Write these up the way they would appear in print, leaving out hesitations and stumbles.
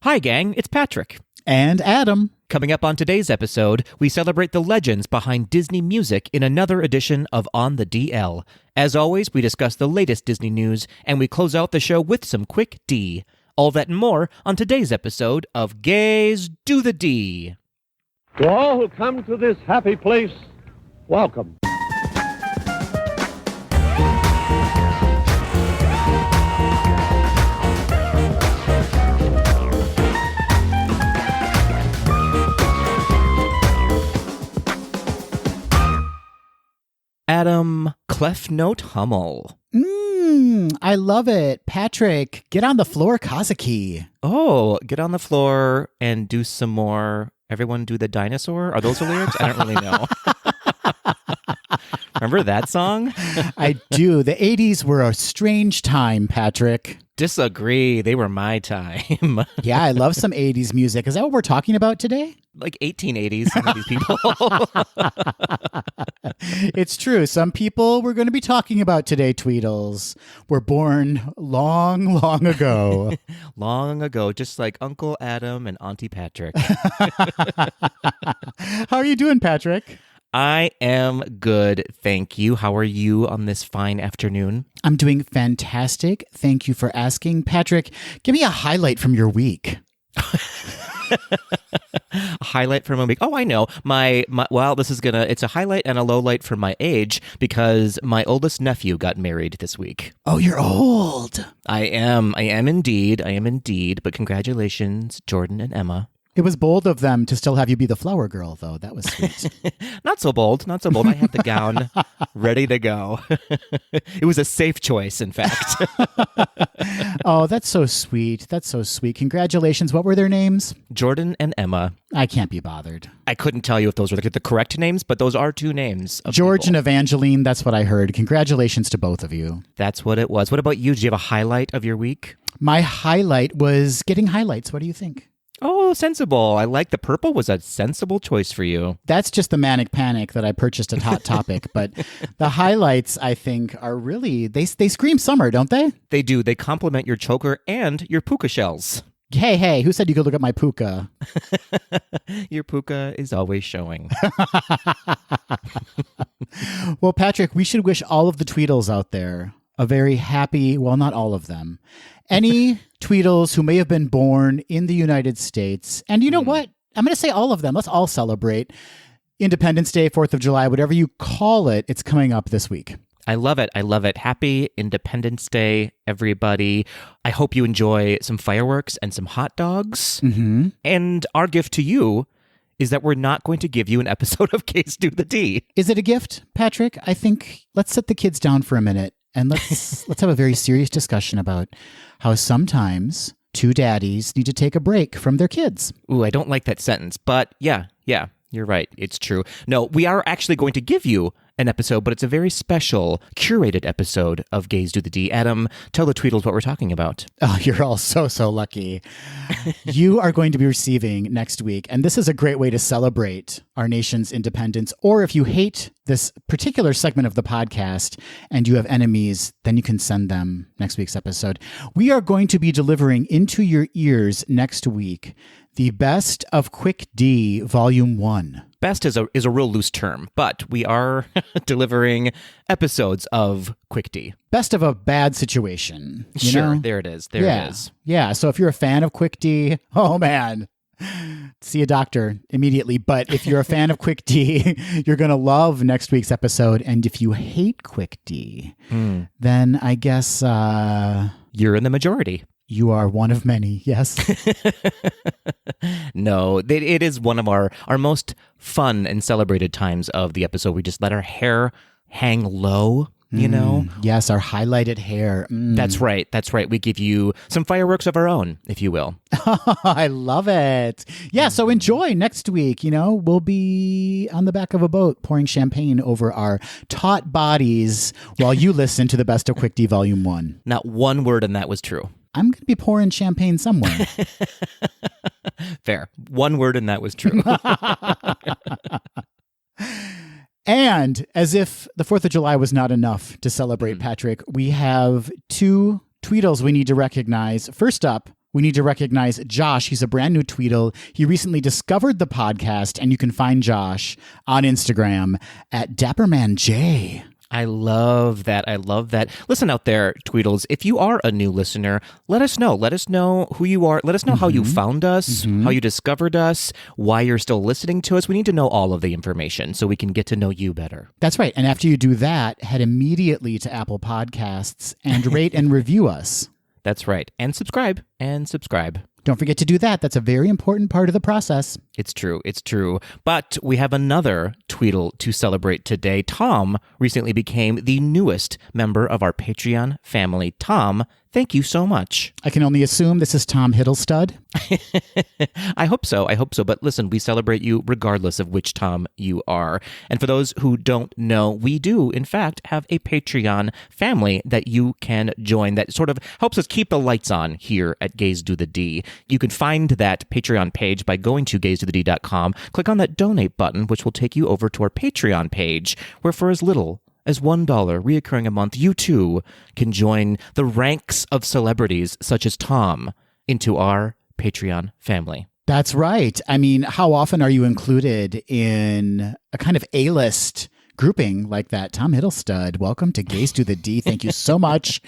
Hi, gang, it's Patrick. And Adam. Coming up on today's episode, we celebrate the legends behind Disney music in another edition of On the DL. As always, we discuss the latest Disney news, and we close out the show with some quick D. All that and more on today's episode of Gays Do the D. To all who come to this happy place, welcome. Adam Clef Note Hummel. I love it. Patrick, get on the floor, Kazuki. Oh, get on the floor and do some more. Everyone do the dinosaur? Are those the lyrics? I don't really know. Remember that song? I do. The 80s were a strange time, Patrick. Disagree. They were my time. Yeah, I love some 80s music. Is that what we're talking about today? Like 1880s, some of these people. It's true. Some people we're going to be talking about today, Tweedles, were born long, long ago. Long ago, just like Uncle Adam and Auntie Patrick. How are you doing, Patrick? I am good, thank you. How are you on this fine afternoon? I'm doing fantastic. Thank you for asking. Patrick, give me a highlight from your week. A highlight from a week. Oh, I know. It's a highlight and a low light for my age because my oldest nephew got married this week. Oh, you're old. I am indeed. But congratulations, Jordan and Emma. It was bold of them to still have you be the flower girl, though. That was sweet. Not so bold. I had the gown ready to go. It was a safe choice, in fact. Oh, that's so sweet. Congratulations. What were their names? Jordan and Emma. I can't be bothered. I couldn't tell you if those were the correct names, but those are two names. George people. and Evangeline, that's what I heard. Congratulations to both of you. That's what it was. What about you? Did you have a highlight of your week? My highlight was getting highlights. What do you think? Oh, sensible. I like the purple was a sensible choice for you. That's just the Manic Panic that I purchased at Hot Topic. But the highlights, I think, are really, they scream summer, don't they? They do. They complement your choker and your puka shells. Hey, who said you could look at my puka? Your puka is always showing. Well, Patrick, we should wish all of the Tweedles out there a very happy, well, not all of them, any Tweedles who may have been born in the United States. And you know what? I'm going to say all of them. Let's all celebrate Independence Day, 4th of July, whatever you call it. It's coming up this week. I love it. Happy Independence Day, everybody. I hope you enjoy some fireworks and some hot dogs. Mm-hmm. And our gift to you is that we're not going to give you an episode of Gays Do the D. Is it a gift, Patrick? I think let's sit the kids down for a minute and let's have a very serious discussion about how sometimes two daddies need to take a break from their kids. Ooh, I don't like that sentence, but yeah, you're right. It's true. No, we are actually going to give you an episode, but it's a very special, curated episode of Gays Do the D. Adam, tell the Tweedles what we're talking about. Oh, you're all so lucky. You are going to be receiving next week, and this is a great way to celebrate our nation's independence. Or if you hate this particular segment of the podcast and you have enemies, then you can send them next week's episode. We are going to be delivering into your ears next week the Best of Quick D Volume 1. Best is a real loose term, but we are delivering episodes of Quick D. Best of a bad situation. Sure, know? There it is. It is. Yeah, so if you're a fan of Quick D, oh man, see a doctor immediately. But if you're a fan of Quick D, you're going to love next week's episode. And if you hate Quick D, then I guess you're in the majority. You are one of many, yes. No, it is one of our most fun and celebrated times of the episode. We just let our hair hang low, you know? Yes, our highlighted hair. That's right. We give you some fireworks of our own, if you will. I love it. Yeah, so enjoy next week. We'll be on the back of a boat pouring champagne over our taut bodies while you listen to the Best of Quick D Volume 1. Not one word in that was true. I'm going to be pouring champagne somewhere. Fair. One word and that was true. And as if the 4th of July was not enough to celebrate, Patrick, we have two Tweedles we need to recognize. First up, We need to recognize Josh. He's a brand new Tweedle. He recently discovered the podcast, and you can find Josh on Instagram at DappermanJ. I love that. I love that. Listen out there, Tweedles. If you are a new listener, let us know. Let us know who you are. Let us know how you found us, how you discovered us, why you're still listening to us. We need to know all of the information so we can get to know you better. That's right. And after you do that, head immediately to Apple Podcasts and rate and review us. That's right. And subscribe. And subscribe. Don't forget to do that. That's a very important part of the process. It's true. It's true. But we have another Tweedle to celebrate today. Tom recently became the newest member of our Patreon family. Tom, thank you so much. I can only assume this is Tom Hiddlestud. I hope so. I hope so. But listen, we celebrate you regardless of which Tom you are. And for those who don't know, we do, in fact, have a Patreon family that you can join that sort of helps us keep the lights on here at Gays Do the D. You can find that Patreon page by going to gaysdothed.com. Click on that donate button, which will take you over to our Patreon page, where for as little as $1 reoccurring a month, you too can join the ranks of celebrities such as Tom into our Patreon family. That's right. I mean, how often are you included in a kind of A-list grouping like that? Tom Hiddlestud, welcome to Gays Do the D. Thank you so much.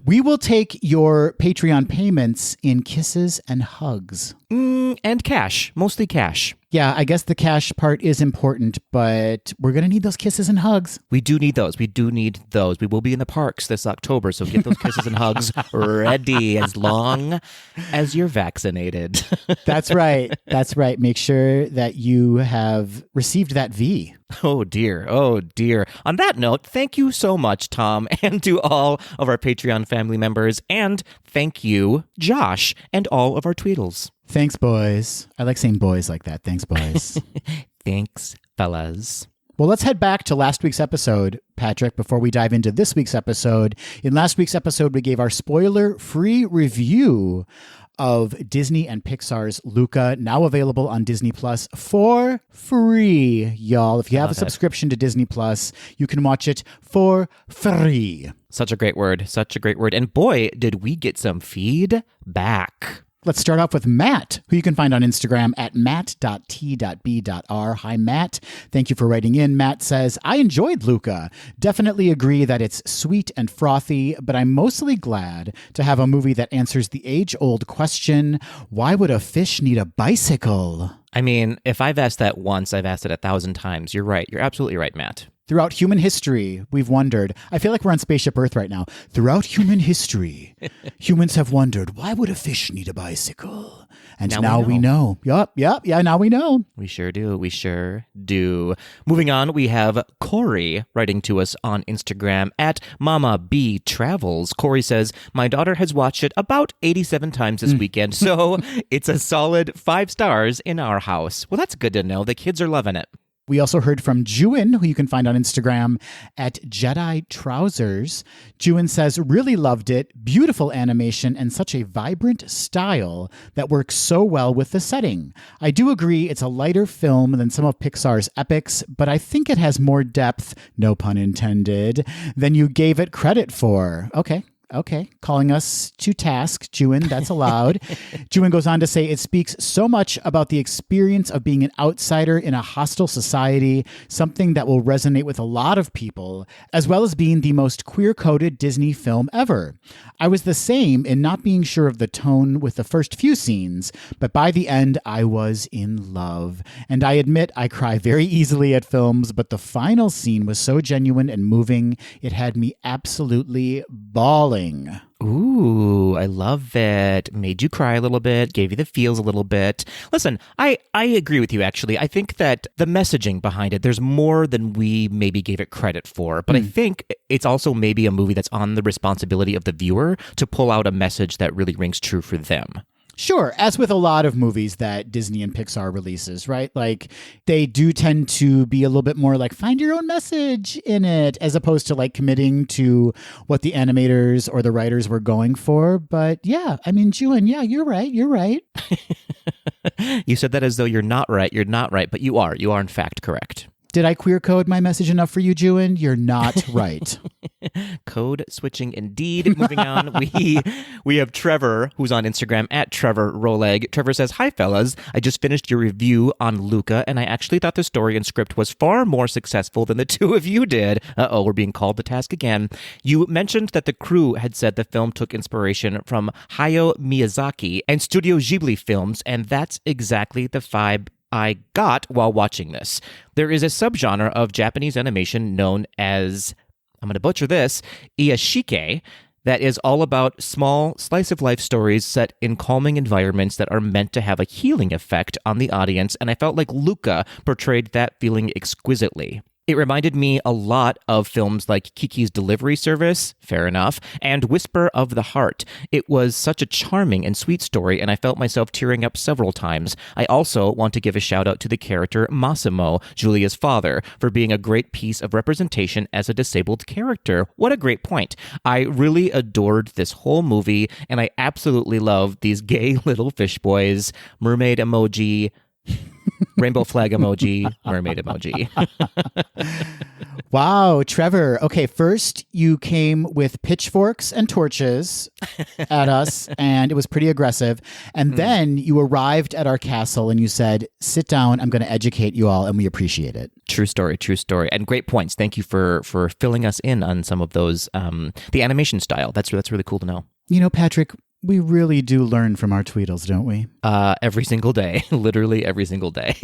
We will take your Patreon payments in kisses and hugs. And cash, mostly cash. Yeah, I guess the cash part is important, but we're going to need those kisses and hugs. We do need those. We do need those. We will be in the parks this October, so get those kisses and hugs ready as long as you're vaccinated. That's right. That's right. Make sure that you have received that V. Oh, dear. Oh, dear. On that note, thank you so much, Tom, and to all of our Patreon family members. And thank you, Josh, and all of our Tweedles. Thanks, boys. I like saying boys like that. Thanks, boys. Thanks, fellas. Well, let's head back to last week's episode, Patrick, before we dive into this week's episode. In last week's episode, we gave our spoiler-free review of Disney and Pixar's Luca, now available on Disney Plus for free, y'all. If you have a subscription to Disney Plus, you can watch it for free. Such a great word. Such a great word. And boy, did we get some feedback. Let's start off with Matt, who you can find on Instagram at matt.t.b.r. Hi, Matt. Thank you for writing in. Matt says, I enjoyed Luca. Definitely agree that it's sweet and frothy, but I'm mostly glad to have a movie that answers the age-old question, why would a fish need a bicycle? I mean, if I've asked that once, I've asked it 1,000 times. You're right. You're absolutely right, Matt. Throughout human history, we've wondered. I feel like we're on Spaceship Earth right now. Throughout human history, humans have wondered, why would a fish need a bicycle? And now we know. Yup, now we know. We sure do. We sure do. Moving on, we have Corey writing to us on Instagram at Mama B Travels. Corey says, my daughter has watched it about 87 times this weekend, so it's a solid 5 stars in our house. Well, that's good to know. The kids are loving it. We also heard from Juin, who you can find on Instagram at Jedi Trousers. Juin says, really loved it. Beautiful animation and such a vibrant style that works so well with the setting. I do agree it's a lighter film than some of Pixar's epics, but I think it has more depth, no pun intended, than you gave it credit for. Okay, calling us to task, Juin, that's allowed. Juin goes on to say, it speaks so much about the experience of being an outsider in a hostile society, something that will resonate with a lot of people, as well as being the most queer-coded Disney film ever. I was the same in not being sure of the tone with the first few scenes, but by the end, I was in love. And I admit I cry very easily at films, but the final scene was so genuine and moving, it had me absolutely bawling. Ooh, I love it. Made you cry a little bit, gave you the feels a little bit. Listen, I agree with you, actually. I think that the messaging behind it, there's more than we maybe gave it credit for. But I think it's also maybe a movie that's on the responsibility of the viewer to pull out a message that really rings true for them. Sure, as with a lot of movies that Disney and Pixar releases, right? Like, they do tend to be a little bit more like, find your own message in it, as opposed to like committing to what the animators or the writers were going for. But yeah, I mean, Juin, yeah, you're right. You said that as though you're not right, but you are in fact correct. Did I queer code my message enough for you, Juin? You're not right. Code switching indeed. Moving on, we have Trevor, who's on Instagram at Trevor Roleg. Trevor says, "Hi fellas, I just finished your review on Luca, and I actually thought the story and script was far more successful than the two of you did." Uh-oh, we're being called to task again. You mentioned that the crew had said the film took inspiration from Hayao Miyazaki and Studio Ghibli films, and that's exactly the vibe I got while watching this. There is a subgenre of Japanese animation known as, I'm going to butcher this, Iyashike, that is all about small slice-of-life stories set in calming environments that are meant to have a healing effect on the audience, and I felt like Luca portrayed that feeling exquisitely. It reminded me a lot of films like Kiki's Delivery Service, fair enough, and Whisper of the Heart. It was such a charming and sweet story, and I felt myself tearing up several times. I also want to give a shout out to the character Massimo, Giulia's father, for being a great piece of representation as a disabled character. What a great point. I really adored this whole movie, and I absolutely loved these gay little fish boys, mermaid emoji, rainbow flag emoji, mermaid emoji. Wow, Trevor. Okay, first you came with pitchforks and torches at us, and it was pretty aggressive. And then you arrived at our castle and you said, "Sit down, I'm going to educate you all," and we appreciate it. True story. And great points. Thank you for filling us in on some of those, the animation style. That's really cool to know. You know, Patrick, we really do learn from our Tweedles, don't we? Every single day. Literally every single day.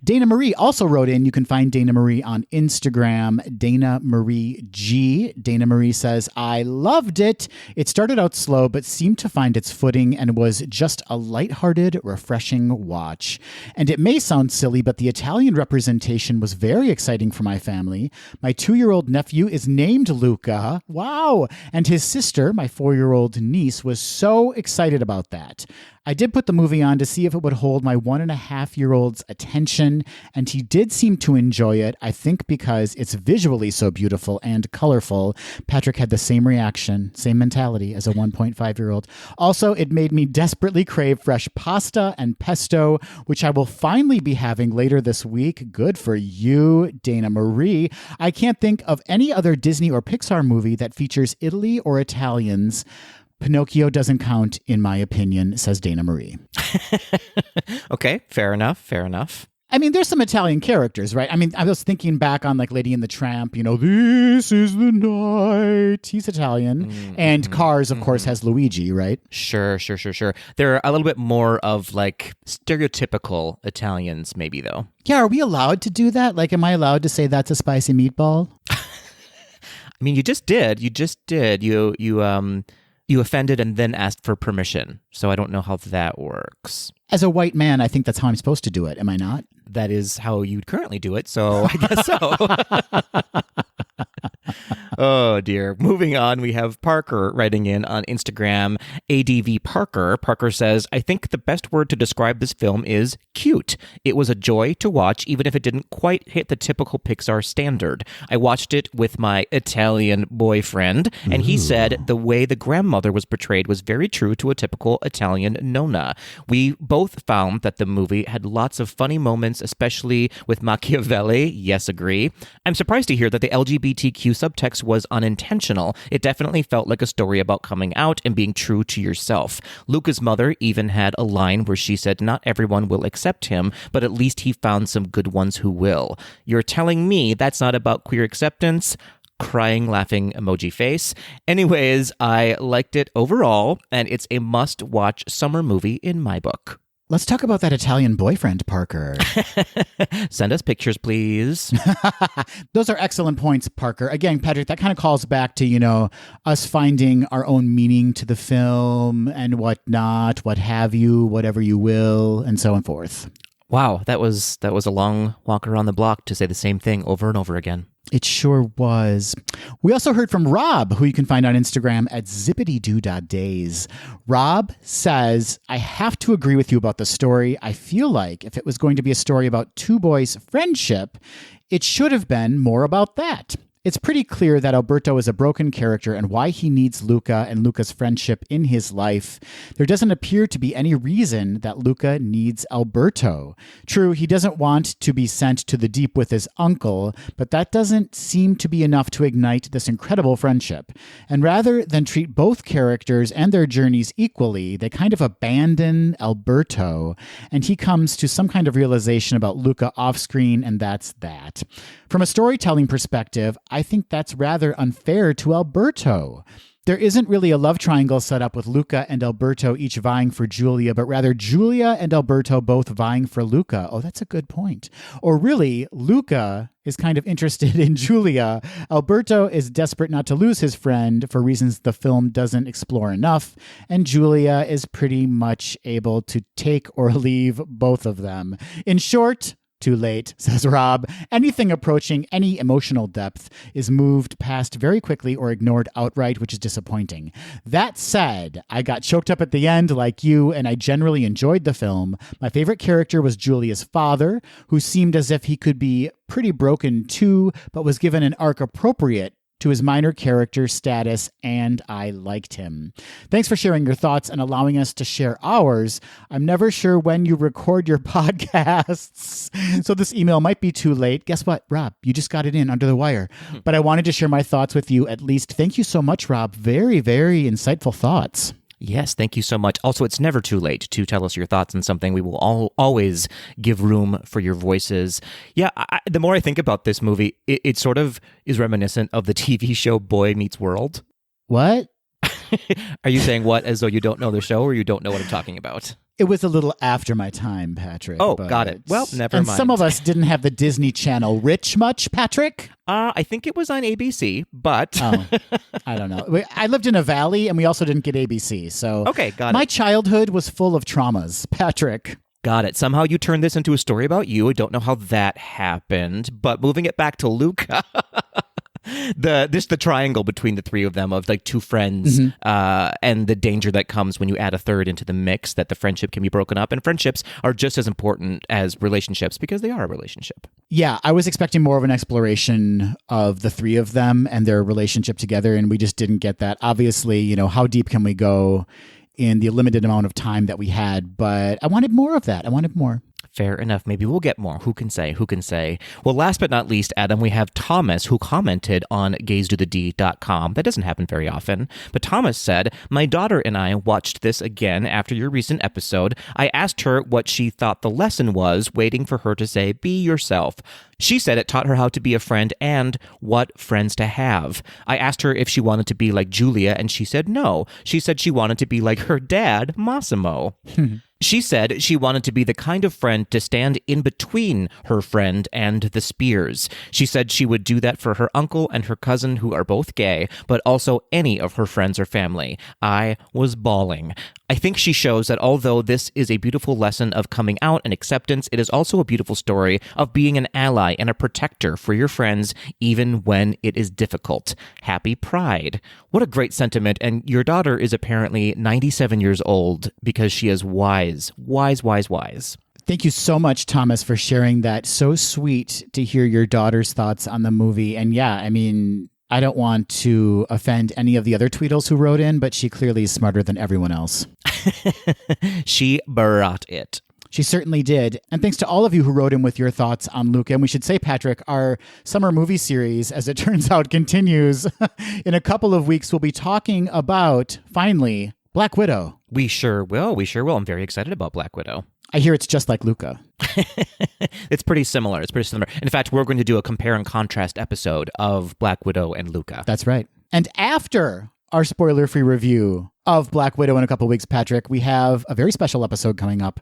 Dana Marie also wrote in. You can find Dana Marie on Instagram, Dana Marie G. Dana Marie says, "I loved it. It started out slow, but seemed to find its footing and was just a lighthearted, refreshing watch. And it may sound silly, but the Italian representation was very exciting for my family. My 2-year-old nephew is named Luca. Wow. And his sister, my 4-year-old niece, was so excited about that. I did put the movie on to see if it would hold my 1.5-year-old's attention, and he did seem to enjoy it, I think because it's visually so beautiful and colorful." Patrick had the same reaction, same mentality as a 1.5-year-old. "Also, it made me desperately crave fresh pasta and pesto, which I will finally be having later this week." Good for you, Dana Marie. "I can't think of any other Disney or Pixar movie that features Italy or Italians. Pinocchio doesn't count, in my opinion," says Dana Marie. Okay, fair enough. I mean, there's some Italian characters, right? I mean, I was thinking back on like Lady and the Tramp, "This is the night." He's Italian. And Cars, of course, has Luigi, right? Sure. They're a little bit more of like stereotypical Italians, maybe, though. Yeah, are we allowed to do that? Like, am I allowed to say that's a spicy meatball? I mean, you just did. You offended and then asked for permission. So I don't know how that works. As a white man, I think that's how I'm supposed to do it. Am I not? That is how you currently do it, so I guess so. Oh, dear. Moving on, we have Parker writing in on Instagram, ADV Parker. Parker says, "I think the best word to describe this film is cute. It was a joy to watch, even if it didn't quite hit the typical Pixar standard. I watched it with my Italian boyfriend, and he said the way the grandmother was portrayed was very true to a typical Italian nonna. We both found that the movie had lots of funny moments, especially with Machiavelli. Yes, agree. I'm surprised to hear that the LGBTQ subtext was unintentional. It definitely felt like a story about coming out and being true to yourself. Luca's mother even had a line where she said not everyone will accept him, but at least he found some good ones who will. You're telling me that's not about queer acceptance?" Crying, laughing emoji face. Anyways, I liked it overall, and it's a must-watch summer movie in my book. Let's talk about that Italian boyfriend, Parker. Send us pictures, please. Those are excellent points, Parker. Again, Patrick, that kind of calls back to, us finding our own meaning to the film and whatnot, what have you, whatever you will, and so on forth. Wow, that was a long walk around the block to say the same thing over and over again. It sure was. We also heard from Rob, who you can find on Instagram at zippitydoo.days. Rob says, "I have to agree with you about the story. I feel like if it was going to be a story about two boys' friendship, it should have been more about that. It's pretty clear that Alberto is a broken character and why he needs Luca and Luca's friendship in his life. There doesn't appear to be any reason that Luca needs Alberto. True, he doesn't want to be sent to the deep with his uncle, but that doesn't seem to be enough to ignite this incredible friendship. And rather than treat both characters and their journeys equally, they kind of abandon Alberto, and he comes to some kind of realization about Luca off-screen, and that's that. From a storytelling perspective, I think that's rather unfair to Alberto. There isn't really a love triangle set up with Luca and Alberto each vying for Julia, but rather Julia and Alberto both vying for Luca. Oh, that's a good point. Or really, Luca is kind of interested in Julia. Alberto is desperate not to lose his friend for reasons the film doesn't explore enough, and Julia is pretty much able to take or leave both of them. In short, too late, says Rob. Anything approaching any emotional depth is moved past very quickly or ignored outright, which is disappointing. That said, I got choked up at the end like you, and I generally enjoyed the film. My favorite character was Julia's father, who seemed as if he could be pretty broken too, but was given an arc appropriate to his minor character status, and I liked him. Thanks for sharing your thoughts and allowing us to share ours. I'm never sure when you record your podcasts, so this email might be too late. Guess what, Rob? You just got it in under the wire. But I wanted to share my thoughts with you at least. Thank you so much, Rob. Very, very insightful thoughts. Yes, thank you so much. Also, it's never too late to tell us your thoughts on something. We will always give room for your voices. Yeah, the more I think about this movie, it sort of is reminiscent of the TV show Boy Meets World. What? Are you saying what as though you don't know the show or you don't know what I'm talking about? It was a little after my time, Patrick. Oh, got it. Well, never mind. And some of us didn't have the Disney Channel rich much, Patrick? I think it was on ABC, but... Oh, I don't know. I lived in a valley, and we also didn't get ABC, so... Okay, got it. My childhood was full of traumas, Patrick. Got it. Somehow you turned this into a story about you. I don't know how that happened, but moving it back to Luca... the triangle between the three of them of like two friends, and the danger that comes when you add a third into the mix, that the friendship can be broken up, and friendships are just as important as relationships because they are a relationship. Yeah, I was expecting more of an exploration of the three of them and their relationship together, and we just didn't get that. Obviously, how deep can we go in the limited amount of time that we had? But I wanted more of that. I wanted more. Fair enough. Maybe we'll get more. Who can say? Who can say? Well, last but not least, Adam, we have Thomas, who commented on gazetothed.com. That doesn't happen very often. But Thomas said, my daughter and I watched this again after your recent episode. I asked her what she thought the lesson was, waiting for her to say, be yourself. She said it taught her how to be a friend and what friends to have. I asked her if she wanted to be like Julia, and she said no. She said she wanted to be like her dad, Massimo. She said she wanted to be the kind of friend to stand in between her friend and the Spears. She said she would do that for her uncle and her cousin, who are both gay, but also any of her friends or family. I was bawling. I think she shows that although this is a beautiful lesson of coming out and acceptance, it is also a beautiful story of being an ally and a protector for your friends, even when it is difficult. Happy Pride. What a great sentiment, and your daughter is apparently 97 years old because she is wise. Wise. Thank you so much, Thomas, for sharing that. So sweet to hear your daughter's thoughts on the movie. And yeah, I mean, I don't want to offend any of the other Tweedles who wrote in, but she clearly is smarter than everyone else. She brought it. She certainly did. And thanks to all of you who wrote in with your thoughts on Luca. And we should say, Patrick, our summer movie series, as it turns out, continues. In a couple of weeks, we'll be talking about, finally, Black Widow. We sure will. I'm very excited about Black Widow. I hear it's just like Luca. It's pretty similar. In fact, we're going to do a compare and contrast episode of Black Widow and Luca. That's right. And after our spoiler-free review of Black Widow in a couple of weeks, Patrick, we have a very special episode coming up.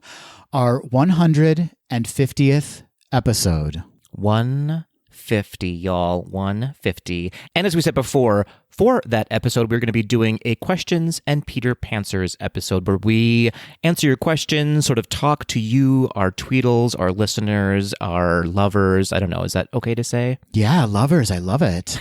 Our 150th episode. 150, y'all. 150. And as we said before, for that episode, we're going to be doing a Questions and Peter Pantsers episode where we answer your questions, sort of talk to you, our Tweedles, our listeners, our lovers. I don't know. Is that okay to say? Yeah, lovers. I love it.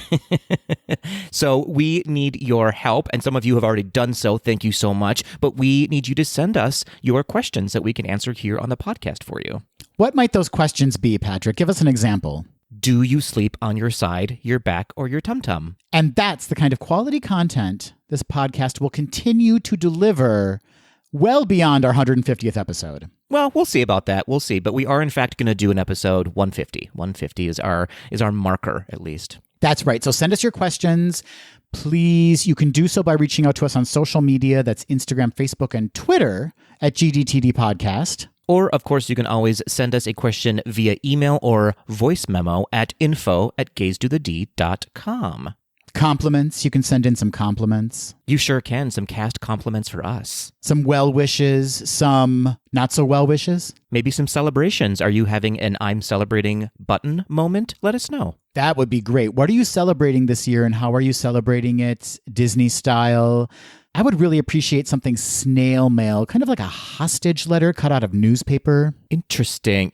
So we need your help, and some of you have already done so. Thank you so much. But we need you to send us your questions that we can answer here on the podcast for you. What might those questions be, Patrick? Give us an example. Do you sleep on your side, your back, or your tum-tum? And that's the kind of quality content this podcast will continue to deliver well beyond our 150th episode. Well, we'll see about that. We'll see. But we are, in fact, going to do an episode 150. 150 is our marker, at least. That's right. So send us your questions. Please, you can do so by reaching out to us on social media. That's Instagram, Facebook, and Twitter at GDTD Podcast. Or, of course, you can always send us a question via email or voice memo at info@gazedothed.com. Compliments. You can send in some compliments. You sure can. Some cast compliments for us. Some well wishes, some not so well wishes. Maybe some celebrations. Are you having an I'm celebrating button moment? Let us know. That would be great. What are you celebrating this year and how are you celebrating it? Disney style. I would really appreciate something snail mail, kind of like a hostage letter cut out of newspaper. Interesting.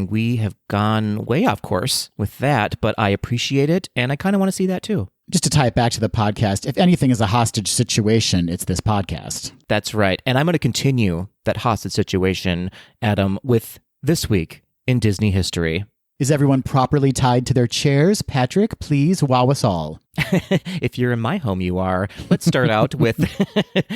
We have gone way off course with that, but I appreciate it and I kind of want to see that too. Just to tie it back to the podcast, if anything is a hostage situation, it's this podcast. That's right. And I'm going to continue that hostage situation, Adam, with This Week in Disney History. Is everyone properly tied to their chairs? Patrick, please wow us all. If you're in my home, you are. Let's start out with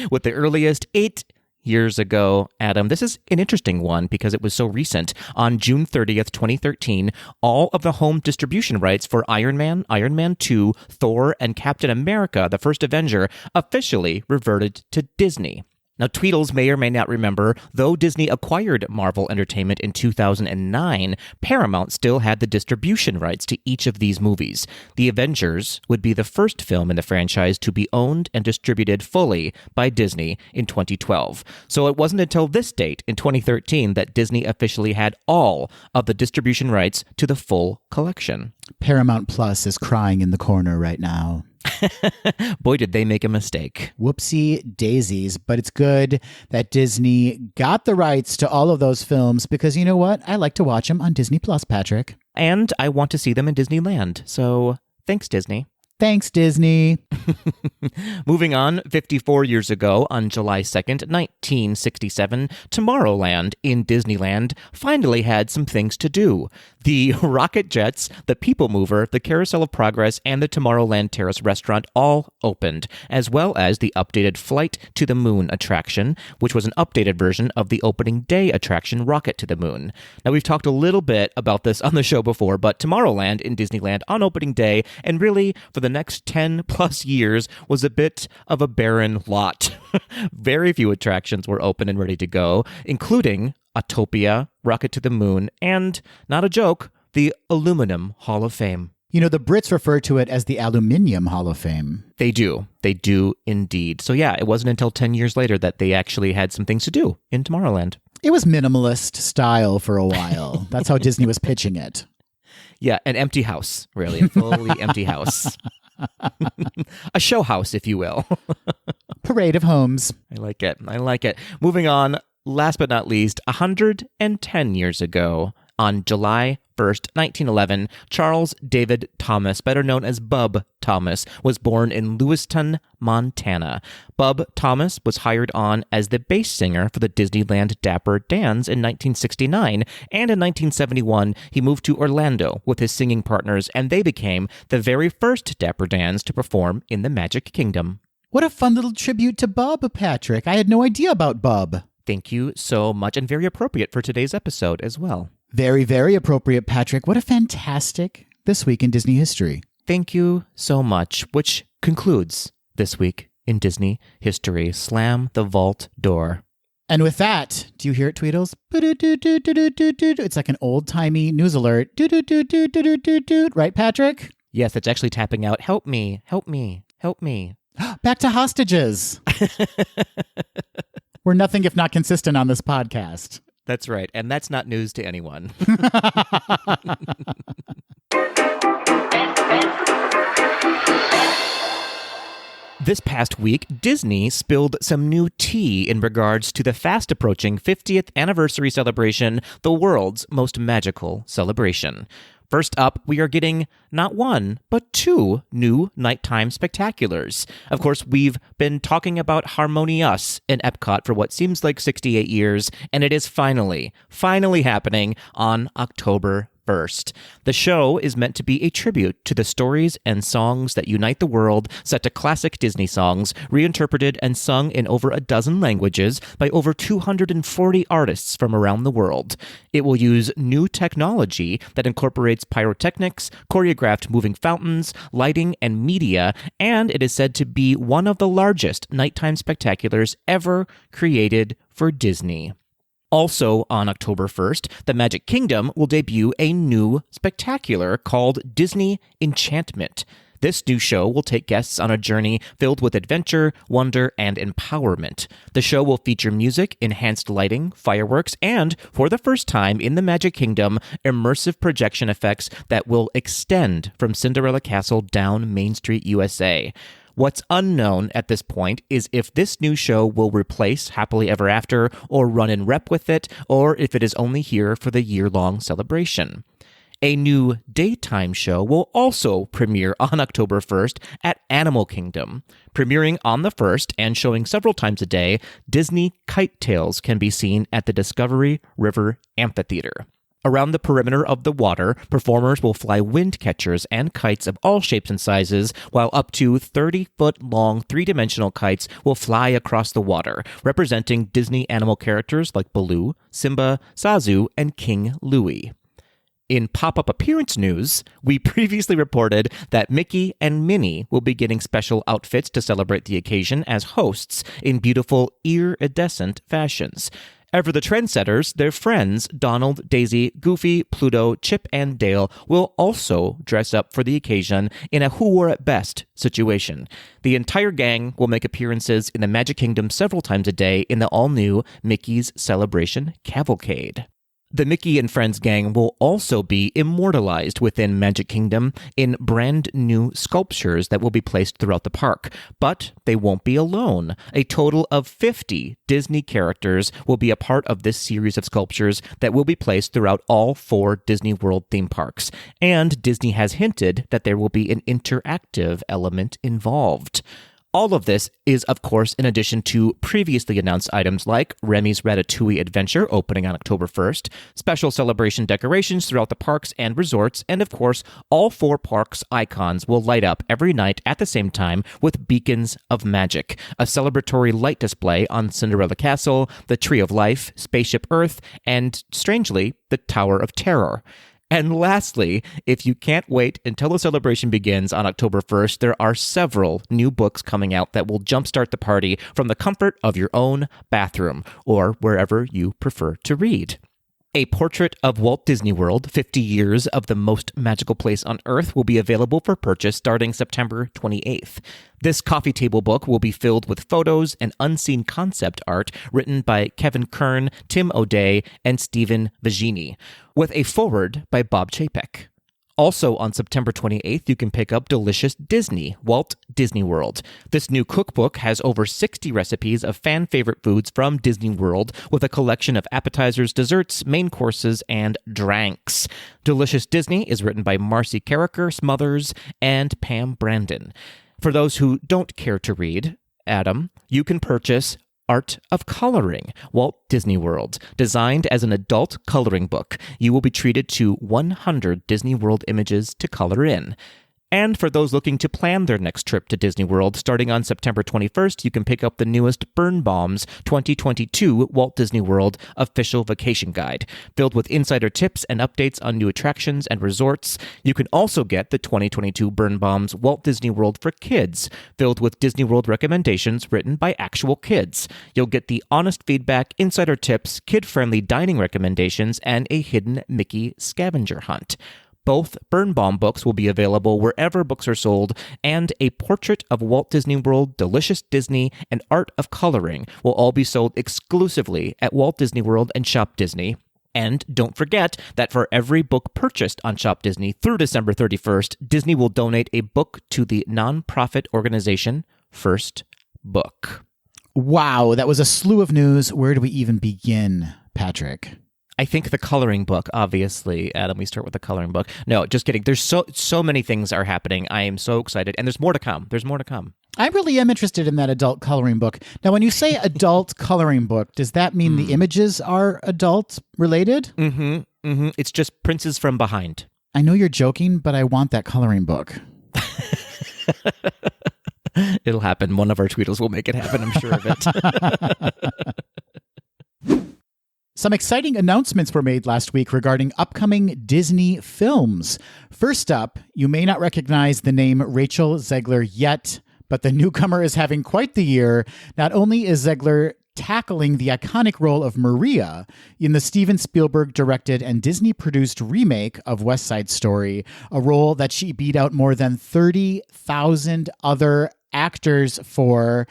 with the earliest 8 years ago, Adam. This is an interesting one because it was so recent. On June 30th, 2013, all of the home distribution rights for Iron Man, Iron Man 2, Thor, and Captain America, the First Avenger, officially reverted to Disney. Now, Tweedles may or may not remember, though Disney acquired Marvel Entertainment in 2009, Paramount still had the distribution rights to each of these movies. The Avengers would be the first film in the franchise to be owned and distributed fully by Disney in 2012. So it wasn't until this date, in 2013, that Disney officially had all of the distribution rights to the full collection. Paramount Plus is crying in the corner right now. Boy, did they make a mistake. Whoopsie daisies, but it's good that Disney got the rights to all of those films because you know what? I like to watch them on Disney Plus, Patrick. And I want to see them in Disneyland. So thanks, Disney. Thanks, Disney. Moving on, 54 years ago, on July 2nd, 1967, Tomorrowland in Disneyland finally had some things to do. The Rocket Jets, the People Mover, the Carousel of Progress, and the Tomorrowland Terrace restaurant all opened, as well as the updated Flight to the Moon attraction, which was an updated version of the opening day attraction Rocket to the Moon. Now, we've talked a little bit about this on the show before, but Tomorrowland in Disneyland on opening day, and really for the next 10 plus years, was a bit of a barren lot. Very few attractions were open and ready to go, including Autopia, Rocket to the Moon, and, not a joke, the Aluminum Hall of Fame. You know, the Brits refer to it as the Aluminium Hall of Fame. They do. They do indeed. So yeah, it wasn't until 10 years later that they actually had some things to do in Tomorrowland. It was minimalist style for a while. That's how Disney was pitching it. Yeah, an empty house, really. A fully empty house. A show house, if you will. Parade of homes. I like it. Moving on, last but not least, 110 years ago, on July 1st, 1911, Charles David Thomas, better known as Bub Thomas, was born in Lewiston, Montana. Bub Thomas was hired on as the bass singer for the Disneyland Dapper Dans in 1969, and in 1971, he moved to Orlando with his singing partners, and they became the very first Dapper Dans to perform in the Magic Kingdom. What a fun little tribute to Bub, Patrick. I had no idea about Bub. Thank you so much, and very appropriate for today's episode as well. Very, very appropriate, Patrick. What a fantastic This Week in Disney History. Thank you so much, which concludes This Week in Disney History. Slam the vault door. And with that, do you hear it, Tweedles? It's like an old-timey news alert. Right, Patrick? Yes, it's actually tapping out, help me, help me, help me. Back to hostages. We're nothing if not consistent on this podcast. That's right, and that's not news to anyone. This past week, Disney spilled some new tea in regards to the fast-approaching 50th anniversary celebration, the world's most magical celebration. First up, we are getting not one, but two new nighttime spectaculars. Of course, we've been talking about Harmonious in Epcot for what seems like 68 years, and it is finally happening on October 1st. The show is meant to be a tribute to the stories and songs that unite the world, set to classic Disney songs, reinterpreted and sung in over a dozen languages by over 240 artists from around the world. It will use new technology that incorporates pyrotechnics, choreographed moving fountains, lighting, and media, and it is said to be one of the largest nighttime spectaculars ever created for Disney. Also on October 1st, the Magic Kingdom will debut a new spectacular called Disney Enchantment. This new show will take guests on a journey filled with adventure, wonder, and empowerment. The show will feature music, enhanced lighting, fireworks, and, for the first time in the Magic Kingdom, immersive projection effects that will extend from Cinderella Castle down Main Street, USA. What's unknown at this point is if this new show will replace Happily Ever After or run in rep with it, or if it is only here for the year-long celebration. A new daytime show will also premiere on October 1st at Animal Kingdom. Premiering on the 1st and showing several times a day, Disney Kite Tales can be seen at the Discovery River Amphitheater. Around the perimeter of the water, performers will fly wind catchers and kites of all shapes and sizes, while up to 30-foot-long three-dimensional kites will fly across the water, representing Disney animal characters like Baloo, Simba, Zazu, and King Louie. In pop-up appearance news, we previously reported that Mickey and Minnie will be getting special outfits to celebrate the occasion as hosts in beautiful iridescent fashions. Ever the trendsetters, their friends, Donald, Daisy, Goofy, Pluto, Chip, and Dale, will also dress up for the occasion in a who wore it best situation. The entire gang will make appearances in the Magic Kingdom several times a day in the all-new Mickey's Celebration Cavalcade. The Mickey and Friends gang will also be immortalized within Magic Kingdom in brand new sculptures that will be placed throughout the park. But they won't be alone. A total of 50 Disney characters will be a part of this series of sculptures that will be placed throughout all 4 Disney World theme parks. And Disney has hinted that there will be an interactive element involved. All of this is, of course, in addition to previously announced items like Remy's Ratatouille Adventure opening on October 1st, special celebration decorations throughout the parks and resorts, and of course, all 4 parks' icons will light up every night at the same time with beacons of magic, a celebratory light display on Cinderella Castle, the Tree of Life, Spaceship Earth, and, strangely, the Tower of Terror. And lastly, if you can't wait until the celebration begins on October 1st, there are several new books coming out that will jumpstart the party from the comfort of your own bathroom or wherever you prefer to read. A portrait of Walt Disney World, 50 Years of the Most Magical Place on Earth, will be available for purchase starting September 28th. This coffee table book will be filled with photos and unseen concept art written by Kevin Kern, Tim O'Day, and Stephen Vigini, with a foreword by Bob Chapek. Also on September 28th, you can pick up Delicious Disney, Walt Disney World. This new cookbook has over 60 recipes of fan-favorite foods from Disney World with a collection of appetizers, desserts, main courses, and drinks. Delicious Disney is written by Marcy Carricker Smothers and Pam Brandon. For those who don't care to read, Adam, you can purchase Art of Coloring, Walt Disney World. Designed as an adult coloring book, you will be treated to 100 Disney World images to color in. And for those looking to plan their next trip to Disney World, starting on September 21st, you can pick up the newest Birnbaum's 2022 Walt Disney World Official Vacation Guide. Filled with insider tips and updates on new attractions and resorts, you can also get the 2022 Birnbaum's Walt Disney World for Kids, filled with Disney World recommendations written by actual kids. You'll get the honest feedback, insider tips, kid-friendly dining recommendations, and a hidden Mickey scavenger hunt. Both Birnbaum books will be available wherever books are sold, and A Portrait of Walt Disney World, Delicious Disney, and Art of Coloring will all be sold exclusively at Walt Disney World and Shop Disney. And don't forget that for every book purchased on Shop Disney through December 31st, Disney will donate a book to the nonprofit organization First Book. Wow, that was a slew of news. Where do we even begin, Patrick? I think the coloring book, obviously. Adam, we start with the coloring book. No, just kidding. There's so many things are happening. I am so excited. And there's more to come. There's more to come. I really am interested in that adult coloring book. Now, when you say adult coloring book, does that mean the images are adult related? It's just Princes from Behind. I know you're joking, but I want that coloring book. It'll happen. One of our tweeters will make it happen. I'm sure of it. Some exciting announcements were made last week regarding upcoming Disney films. First up, you may not recognize the name Rachel Zegler yet, but the newcomer is having quite the year. Not only is Zegler tackling the iconic role of Maria in the Steven Spielberg directed and Disney produced remake of West Side Story, a role that she beat out more than 30,000 other actors for,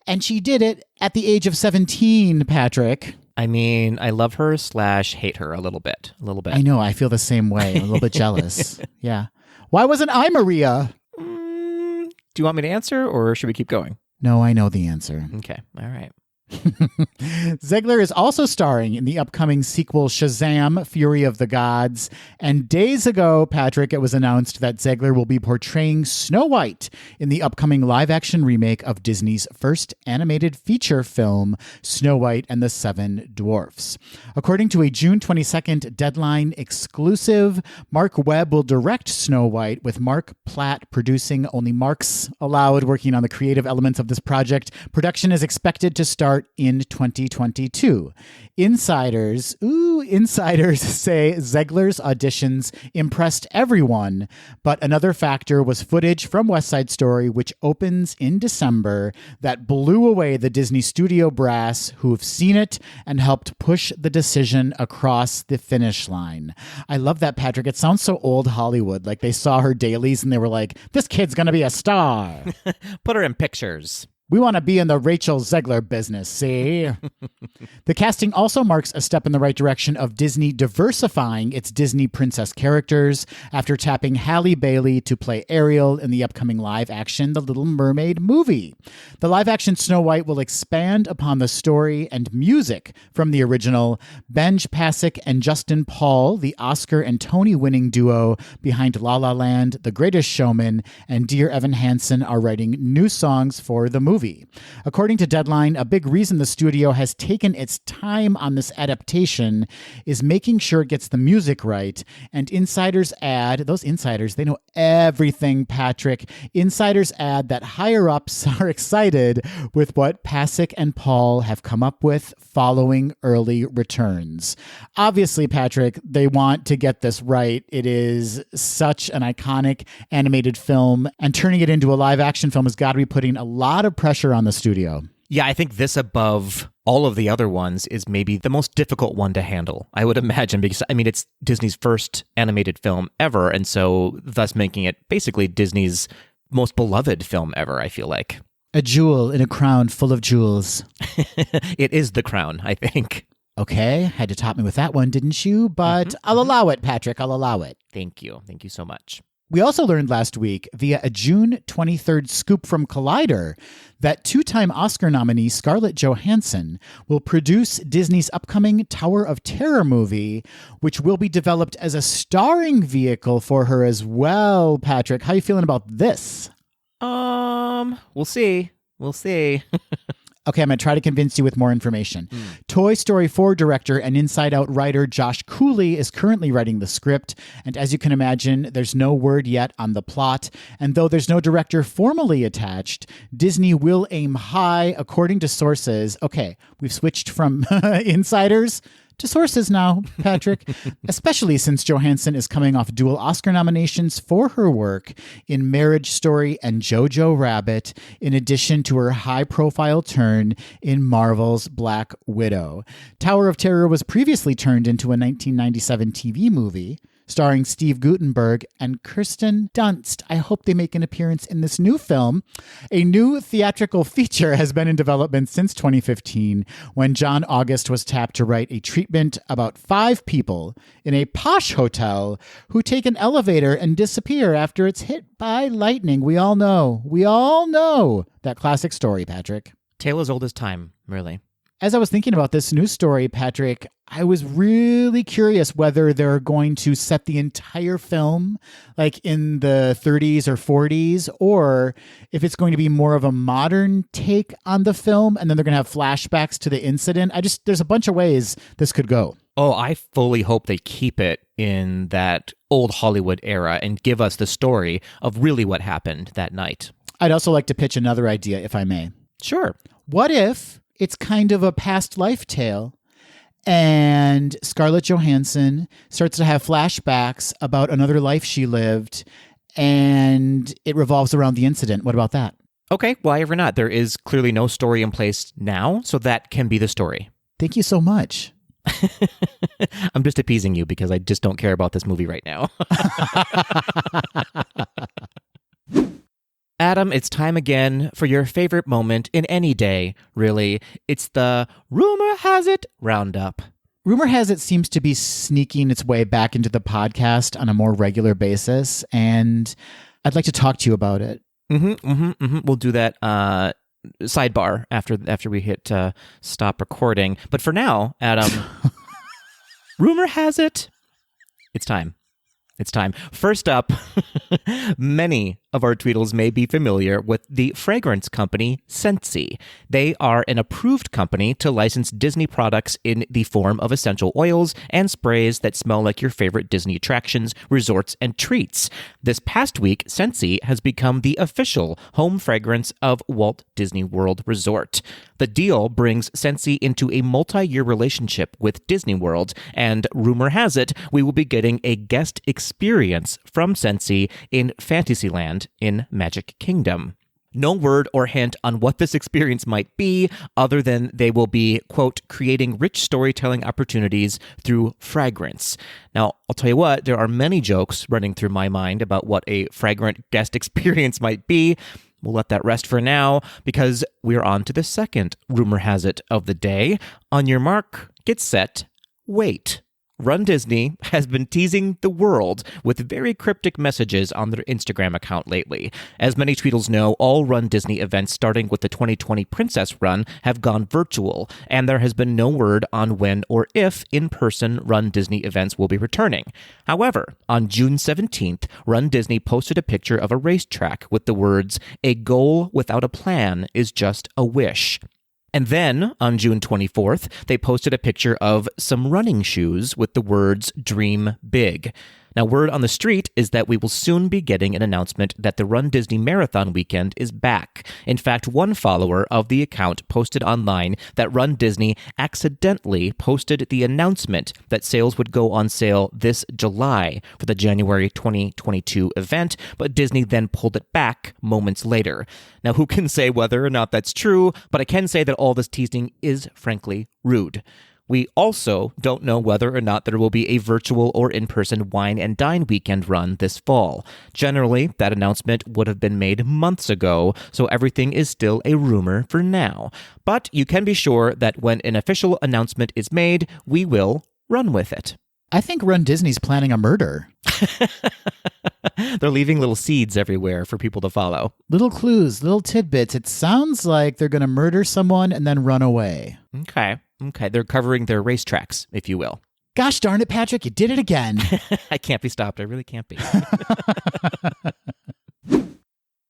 and she did it at the age of 17, Patrick. I mean, I love her / hate her a little bit. I know, I feel the same way. I'm a little bit jealous. Yeah. Why wasn't I Maria? Do you want me to answer, or should we keep going? No, I know the answer. Okay. All right. Zegler is also starring in the upcoming sequel Shazam! Fury of the Gods. And days ago, Patrick, it was announced that Zegler will be portraying Snow White in the upcoming live-action remake of Disney's first animated feature film, Snow White and the Seven Dwarfs. According to a June 22nd Deadline exclusive, Mark Webb will direct Snow White, with Mark Platt producing. Only Marks allowed, working on the creative elements of this project. Production is expected to start in 2022. Insiders say Zegler's auditions impressed everyone, but another factor was footage from West Side Story, which opens in December, that blew away the Disney studio brass who've seen it and helped push the decision across the finish line. I love that, Patrick. It sounds so old Hollywood, like they saw her dailies and they were like, this kid's gonna be a star. Put her in pictures. We want to be in the Rachel Zegler business, see? The casting also marks a step in the right direction of Disney diversifying its Disney princess characters after tapping Halle Bailey to play Ariel in the upcoming live-action The Little Mermaid movie. The live-action Snow White will expand upon the story and music from the original. Benj Pasek and Justin Paul, the Oscar and Tony-winning duo behind La La Land, The Greatest Showman, and Dear Evan Hansen, are writing new songs for the movie. According to Deadline, a big reason the studio has taken its time on this adaptation is making sure it gets the music right. And insiders add, those insiders, they know everything, Patrick. Insiders add that higher-ups are excited with what Pasek and Paul have come up with following early returns. Obviously, Patrick, they want to get this right. It is such an iconic animated film, and turning it into a live-action film has got to be putting a lot of pressure on the studio. Yeah, I think this above all of the other ones is maybe the most difficult one to handle, I would imagine, because, I mean, it's Disney's first animated film ever, and so thus making it basically Disney's most beloved film ever, I feel like. A jewel in a crown full of jewels. It is the crown, I think. Okay, had to top me with that one, didn't you? But I'll allow it, Patrick. I'll allow it. Thank you. Thank you so much. We also learned last week via a June 23rd scoop from Collider that two-time Oscar nominee Scarlett Johansson will produce Disney's upcoming Tower of Terror movie, which will be developed as a starring vehicle for her as well. Patrick, how are you feeling about this? We'll see. We'll see. Okay, I'm going to try to convince you with more information. Toy Story 4 director and Inside Out writer Josh Cooley is currently writing the script, and as you can imagine, there's no word yet on the plot. And though there's no director formally attached, Disney will aim high, according to sources. Okay, we've switched from insiders to sources now, Patrick, especially since Johansson is coming off dual Oscar nominations for her work in Marriage Story and Jojo Rabbit, in addition to her high-profile turn in Marvel's Black Widow. Tower of Terror was previously turned into a 1997 TV movie starring Steve Guttenberg and Kirsten Dunst. I hope they make an appearance in this new film. A new theatrical feature has been in development since 2015, when John August was tapped to write a treatment about 5 people in a posh hotel who take an elevator and disappear after it's hit by lightning. We all know that classic story, Patrick. Tale as old as time, really. As I was thinking about this news story, Patrick, I was really curious whether they're going to set the entire film like in the 30s or 40s, or if it's going to be more of a modern take on the film, and then they're going to have flashbacks to the incident. There's a bunch of ways this could go. Oh, I fully hope they keep it in that old Hollywood era and give us the story of really what happened that night. I'd also like to pitch another idea, if I may. Sure. What if it's kind of a past life tale and Scarlett Johansson starts to have flashbacks about another life she lived and it revolves around the incident? What about that? Okay, why ever not? There is clearly no story in place now, so that can be the story. Thank you so much. I'm just appeasing you because I just don't care about this movie right now. Adam, it's time again for your favorite moment in any day, really. It's the Rumor Has It Roundup. Rumor Has It seems to be sneaking its way back into the podcast on a more regular basis, and I'd like to talk to you about it. We'll do that sidebar after we hit stop recording. But for now, Adam, Rumor Has It, it's time. It's time. First up, many of our Tweedles may be familiar with the fragrance company Scentsy. They are an approved company to license Disney products in the form of essential oils and sprays that smell like your favorite Disney attractions, resorts, and treats. This past week, Scentsy has become the official home fragrance of Walt Disney World Resort. The deal brings Scentsy into a multi-year relationship with Disney World, and rumor has it, we will be getting a guest experience from Scentsy in Fantasyland in Magic Kingdom. No word or hint on what this experience might be, other than they will be, quote, creating rich storytelling opportunities through fragrance. Now, I'll tell you what, there are many jokes running through my mind about what a fragrant guest experience might be. We'll let that rest for now, because we're on to the second rumor has it of the day. On your mark, get set, wait. Run Disney has been teasing the world with very cryptic messages on their Instagram account lately. As many Tweedles know, all Run Disney events starting with the 2020 Princess Run have gone virtual, and there has been no word on when or if in-person Run Disney events will be returning. However, on June 17th, Run Disney posted a picture of a racetrack with the words, "A goal without a plan is just a wish." And then, on June 24th, they posted a picture of some running shoes with the words, "Dream Big." Now, word on the street is that we will soon be getting an announcement that the Run Disney Marathon weekend is back. In fact, one follower of the account posted online that Run Disney accidentally posted the announcement that sales would go on sale this July for the January 2022 event, but Disney then pulled it back moments later. Now, who can say whether or not that's true, but I can say that all this teasing is frankly rude. We also don't know whether or not there will be a virtual or in-person wine and dine weekend run this fall. Generally, that announcement would have been made months ago, so everything is still a rumor for now. But you can be sure that when an official announcement is made, we will run with it. I think Run Disney's planning a murder. They're leaving little seeds everywhere for people to follow. Little clues, little tidbits. It sounds like they're going to murder someone and then run away. Okay. They're covering their racetracks, if you will. Gosh darn it, Patrick, you did it again. I can't be stopped. I really can't be.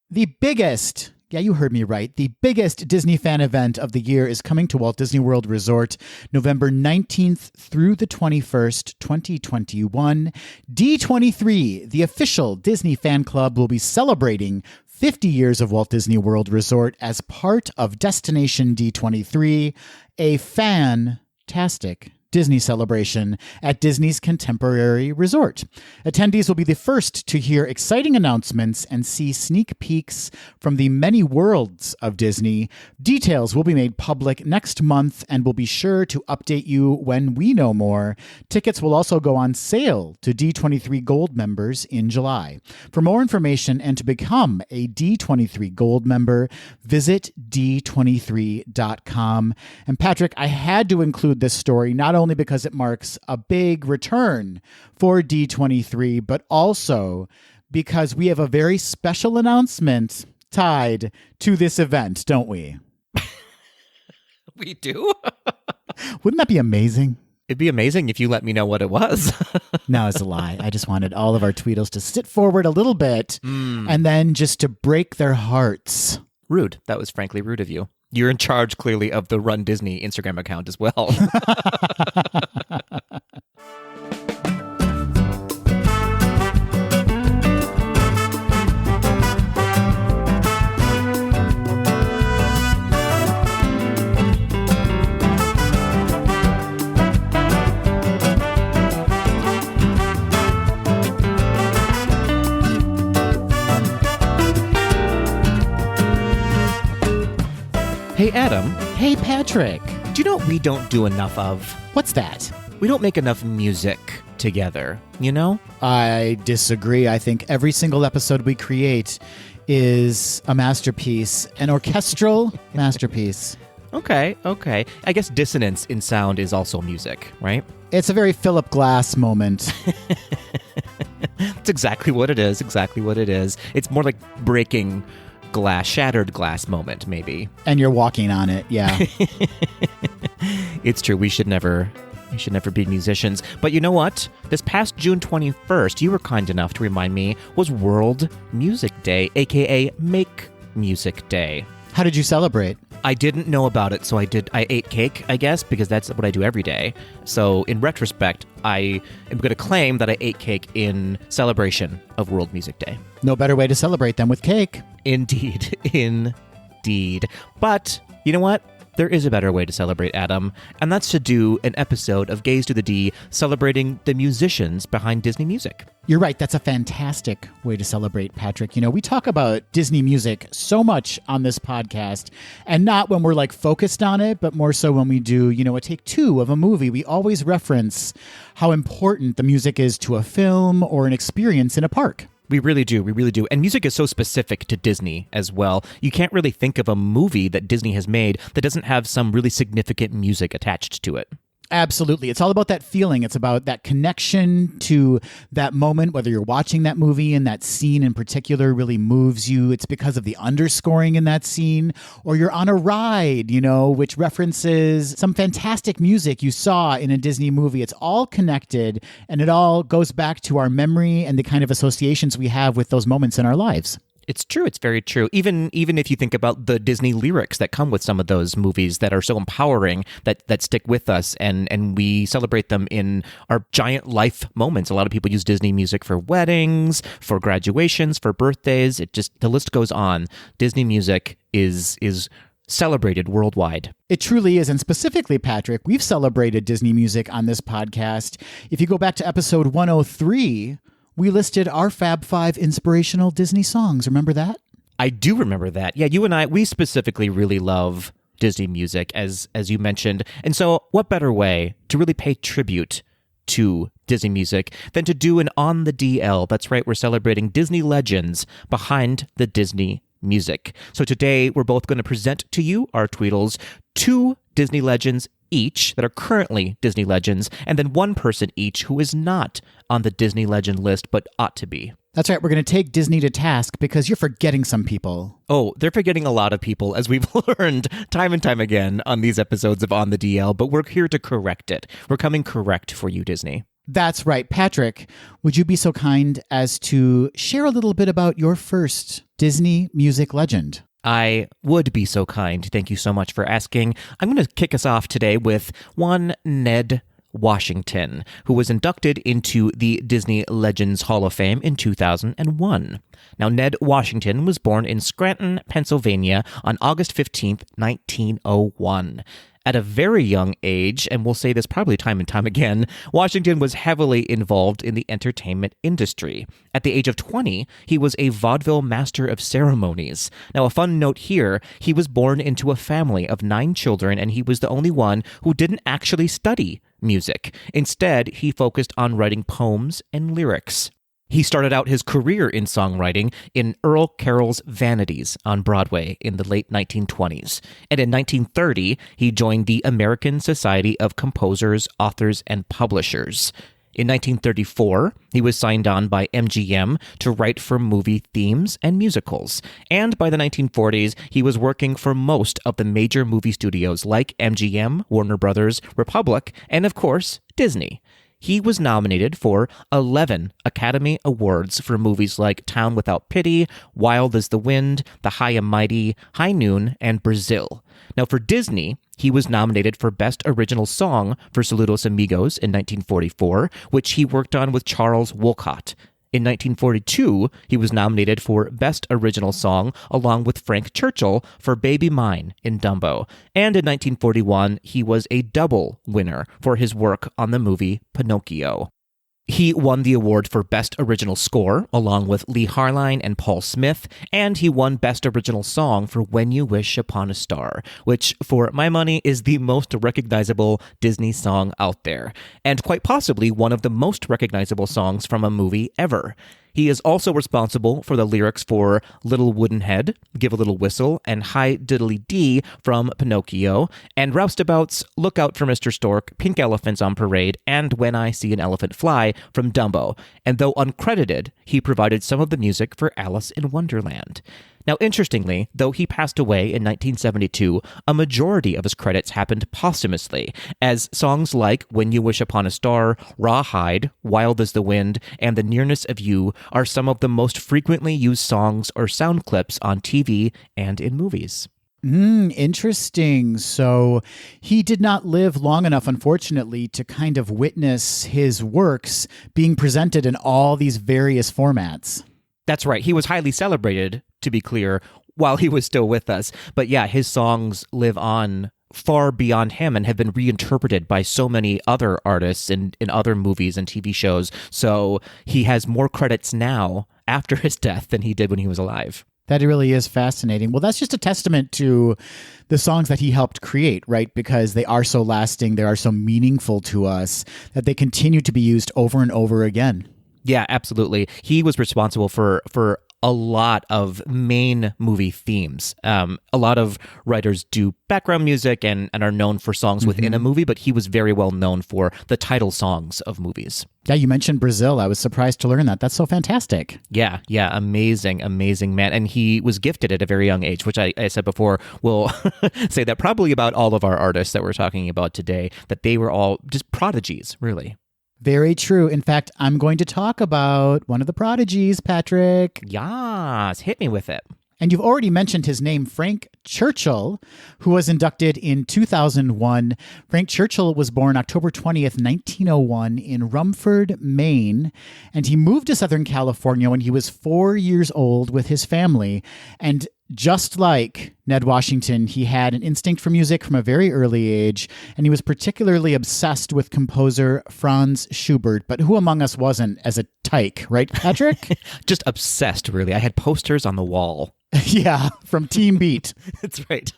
The biggest, yeah, you heard me right, the biggest Disney fan event of the year is coming to Walt Disney World Resort November 19th through the 21st, 2021. D23, the official Disney fan club, will be celebrating 50 years of Walt Disney World Resort as part of Destination D23, a fantastic Disney celebration at Disney's Contemporary Resort. Attendees will be the first to hear exciting announcements and see sneak peeks from the many worlds of Disney. Details will be made public next month and will be sure to update you when we know more. Tickets will also go on sale to D23 Gold members in July. For more information and to become a D23 Gold member, visit d23.com. And Patrick, I had to include this story not only because it marks a big return for D23, but also because we have a very special announcement tied to this event, don't we? We do? Wouldn't that be amazing? It'd be amazing if you let me know what it was. No, it's a lie. I just wanted all of our Tweedles to sit forward a little bit and then just to break their hearts. Rude. That was frankly rude of you. You're in charge, clearly, of the Run Disney Instagram account as well. Hey, Adam. Hey, Patrick. Do you know what we don't do enough of? What's that? We don't make enough music together, you know? I disagree. I think every single episode we create is a masterpiece, an orchestral masterpiece. Okay. I guess dissonance in sound is also music, right? It's a very Philip Glass moment. It's exactly what it is. It's more like breaking glass, shattered glass moment, maybe. And you're walking on it, yeah. It's true. We should never be musicians. But you know what? This past June 21st, you were kind enough to remind me, was World Music Day, aka Make Music Day. How did you celebrate? I didn't know about it, so I ate cake, I guess, because that's what I do every day. So in retrospect, I am going to claim that I ate cake in celebration of World Music Day. No better way to celebrate than with cake. Indeed. But you know what? There is a better way to celebrate, Adam, and that's to do an episode of Gaze to the D celebrating the musicians behind Disney music. You're right. That's a fantastic way to celebrate, Patrick. You know, we talk about Disney music so much on this podcast, and not when we're like focused on it, but more so when we do, you know, a take two of a movie. We always reference how important the music is to a film or an experience in a park. We really do. And music is so specific to Disney as well. You can't really think of a movie that Disney has made that doesn't have some really significant music attached to it. Absolutely. It's all about that feeling. It's about that connection to that moment, whether you're watching that movie and that scene in particular really moves you. It's because of the underscoring in that scene, or you're on a ride, you know, which references some fantastic music you saw in a Disney movie. It's all connected, and it all goes back to our memory and the kind of associations we have with those moments in our lives. It's true. It's very true. Even if you think about the Disney lyrics that come with some of those movies that are so empowering that stick with us, and we celebrate them in our giant life moments. A lot of people use Disney music for weddings, for graduations, for birthdays. The list goes on. Disney music is celebrated worldwide. It truly is. And specifically, Patrick, we've celebrated Disney music on this podcast. If you go back to episode 103, we listed our Fab 5 inspirational Disney songs. Remember that? I do remember that. Yeah, you and I, we specifically really love Disney music, as you mentioned. And so what better way to really pay tribute to Disney music than to do an On the DL? That's right, we're celebrating Disney legends behind the Disney music. So today, we're both going to present to you, our Tweedles, 2 Disney legends each that are currently Disney legends, and then 1 person each who is not on the Disney legend list but ought to be. That's right. We're going to take Disney to task because you're forgetting some people. Oh, they're forgetting a lot of people, as we've learned time and time again on these episodes of On the DL, but we're here to correct it. We're coming correct for you, Disney. That's right. Patrick, would you be so kind as to share a little bit about your first Disney music legend? I would be so kind. Thank you so much for asking. I'm going to kick us off today with one Ned Washington, who was inducted into the Disney Legends Hall of Fame in 2001. Now, Ned Washington was born in Scranton, Pennsylvania on August 15th, 1901. At a very young age, and we'll say this probably time and time again, Washington was heavily involved in the entertainment industry. At the age of 20, he was a vaudeville master of ceremonies. Now, a fun note here, he was born into a family of 9 children, and he was the only one who didn't actually study music. Instead, he focused on writing poems and lyrics. He started out his career in songwriting in Earl Carroll's Vanities on Broadway in the late 1920s. And in 1930, he joined the American Society of Composers, Authors, and Publishers. In 1934, he was signed on by MGM to write for movie themes and musicals. And by the 1940s, he was working for most of the major movie studios like MGM, Warner Brothers, Republic, and of course, Disney. He was nominated for 11 Academy Awards for movies like Town Without Pity, Wild as the Wind, The High and Mighty, High Noon, and Brazil. Now, for Disney, he was nominated for Best Original Song for Saludos Amigos in 1944, which he worked on with Charles Wolcott. In 1942, he was nominated for Best Original Song along with Frank Churchill for Baby Mine in Dumbo. And in 1941, he was a double winner for his work on the movie Pinocchio. He won the award for Best Original Score, along with Lee Harline and Paul Smith, and he won Best Original Song for When You Wish Upon a Star, which, for my money, is the most recognizable Disney song out there, and quite possibly one of the most recognizable songs from a movie ever. He is also responsible for the lyrics for Little Wooden Head, Give a Little Whistle, and Hi Diddly Dee from Pinocchio, and Roustabouts, Look Out for Mr. Stork, Pink Elephants on Parade, and When I See an Elephant Fly from Dumbo. And though uncredited, he provided some of the music for Alice in Wonderland. Now, interestingly, though he passed away in 1972, a majority of his credits happened posthumously, as songs like When You Wish Upon a Star, Rawhide, Wild as the Wind, and The Nearness of You are some of the most frequently used songs or sound clips on TV and in movies. Interesting. So he did not live long enough, unfortunately, to kind of witness his works being presented in all these various formats. That's right. He was highly celebrated, to be clear, while he was still with us. But yeah, his songs live on far beyond him and have been reinterpreted by so many other artists in other movies and TV shows. So he has more credits now after his death than he did when he was alive. That really is fascinating. Well, that's just a testament to the songs that he helped create, right? Because they are so lasting, they are so meaningful to us that they continue to be used over and over again. Yeah, absolutely. He was responsible for a lot of main movie themes. A lot of writers do background music and are known for songs within a movie, but he was very well known for the title songs of movies. Yeah, you mentioned Brazil. I was surprised to learn that. That's so fantastic. Yeah, amazing man. And he was gifted at a very young age, which I said before, will say that probably about all of our artists that we're talking about today, that they were all just prodigies, really. Very true. In fact, I'm going to talk about one of the prodigies, Patrick. Yes, hit me with it. And you've already mentioned his name, Frank Churchill, who was inducted in 2001. Frank Churchill was born October 20th, 1901 in Rumford, Maine, and he moved to Southern California when he was 4 years old with his family. And just like Ned Washington, he had an instinct for music from a very early age, and he was particularly obsessed with composer Franz Schubert. But who among us wasn't as a tyke, right, Patrick? Just obsessed, really. I had posters on the wall. Yeah, from Team Beat. That's right.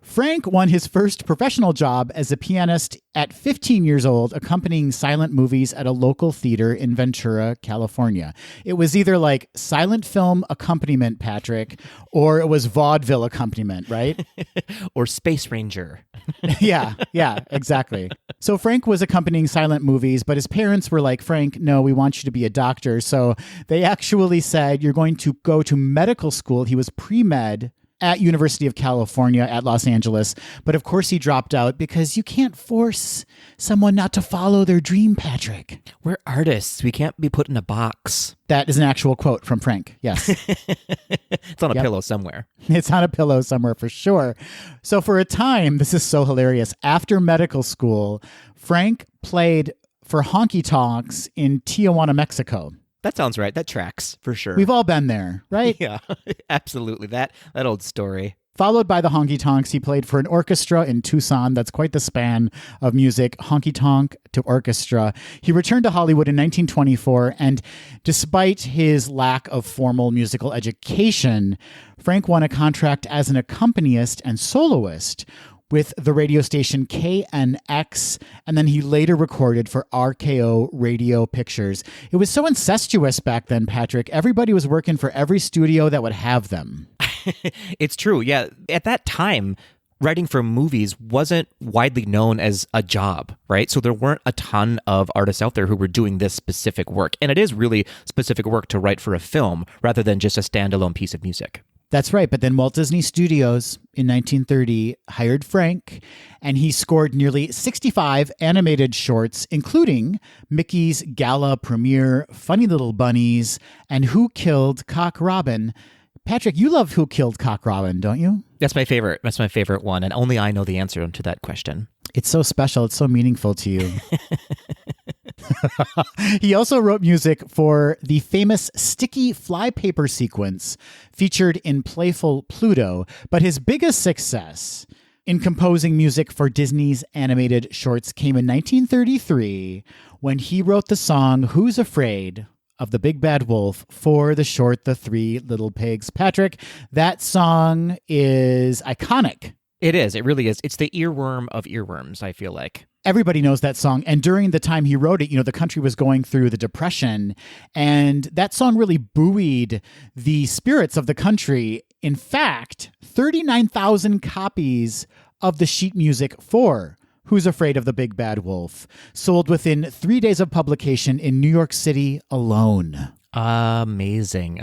Frank won his first professional job as a pianist at 15 years old, accompanying silent movies at a local theater in Ventura, California. It was either like silent film accompaniment, Patrick, or it was vaudeville accompaniment, right? Or Space Ranger. Yeah, exactly. So Frank was accompanying silent movies, but his parents were like, Frank, no, we want you to be a doctor. So they actually said, you're going to go to medical school. He was pre-med at University of California at Los Angeles. But of course he dropped out because you can't force someone not to follow their dream, Patrick. We're artists. We can't be put in a box. That is an actual quote from Frank. Yes. It's on a pillow somewhere. It's on a pillow somewhere for sure. So for a time, this is so hilarious. After medical school, Frank played for honky tonks in Tijuana, Mexico. That sounds right. That tracks for sure. We've all been there, right? Yeah, absolutely. That old story. Followed by the honky tonks, he played for an orchestra in Tucson. That's quite the span of music, honky tonk to orchestra. He returned to Hollywood in 1924, and despite his lack of formal musical education, Frank won a contract as an accompanist and soloist with the radio station KNX, and then he later recorded for RKO Radio Pictures. It was so incestuous back then, Patrick. Everybody was working for every studio that would have them. It's true. Yeah. At that time, writing for movies wasn't widely known as a job, right? So there weren't a ton of artists out there who were doing this specific work. And it is really specific work to write for a film rather than just a standalone piece of music. That's right. But then Walt Disney Studios in 1930 hired Frank, and he scored nearly 65 animated shorts, including Mickey's Gala Premiere, Funny Little Bunnies, and Who Killed Cock Robin. Patrick, you love Who Killed Cock Robin, don't you? That's my favorite. That's my favorite one. And only I know the answer to that question. It's so special. It's so meaningful to you. He also wrote music for the famous sticky flypaper sequence featured in Playful Pluto, but his biggest success in composing music for Disney's animated shorts came in 1933 when he wrote the song Who's Afraid of the Big Bad Wolf for the short The Three Little Pigs. Patrick, that song is iconic. It is. It really is. It's the earworm of earworms, I feel like. Everybody knows that song. And during the time he wrote it, the country was going through the Depression, and that song really buoyed the spirits of the country. In fact, 39,000 copies of the sheet music for Who's Afraid of the Big Bad Wolf sold within 3 days of publication in New York City alone. Amazing.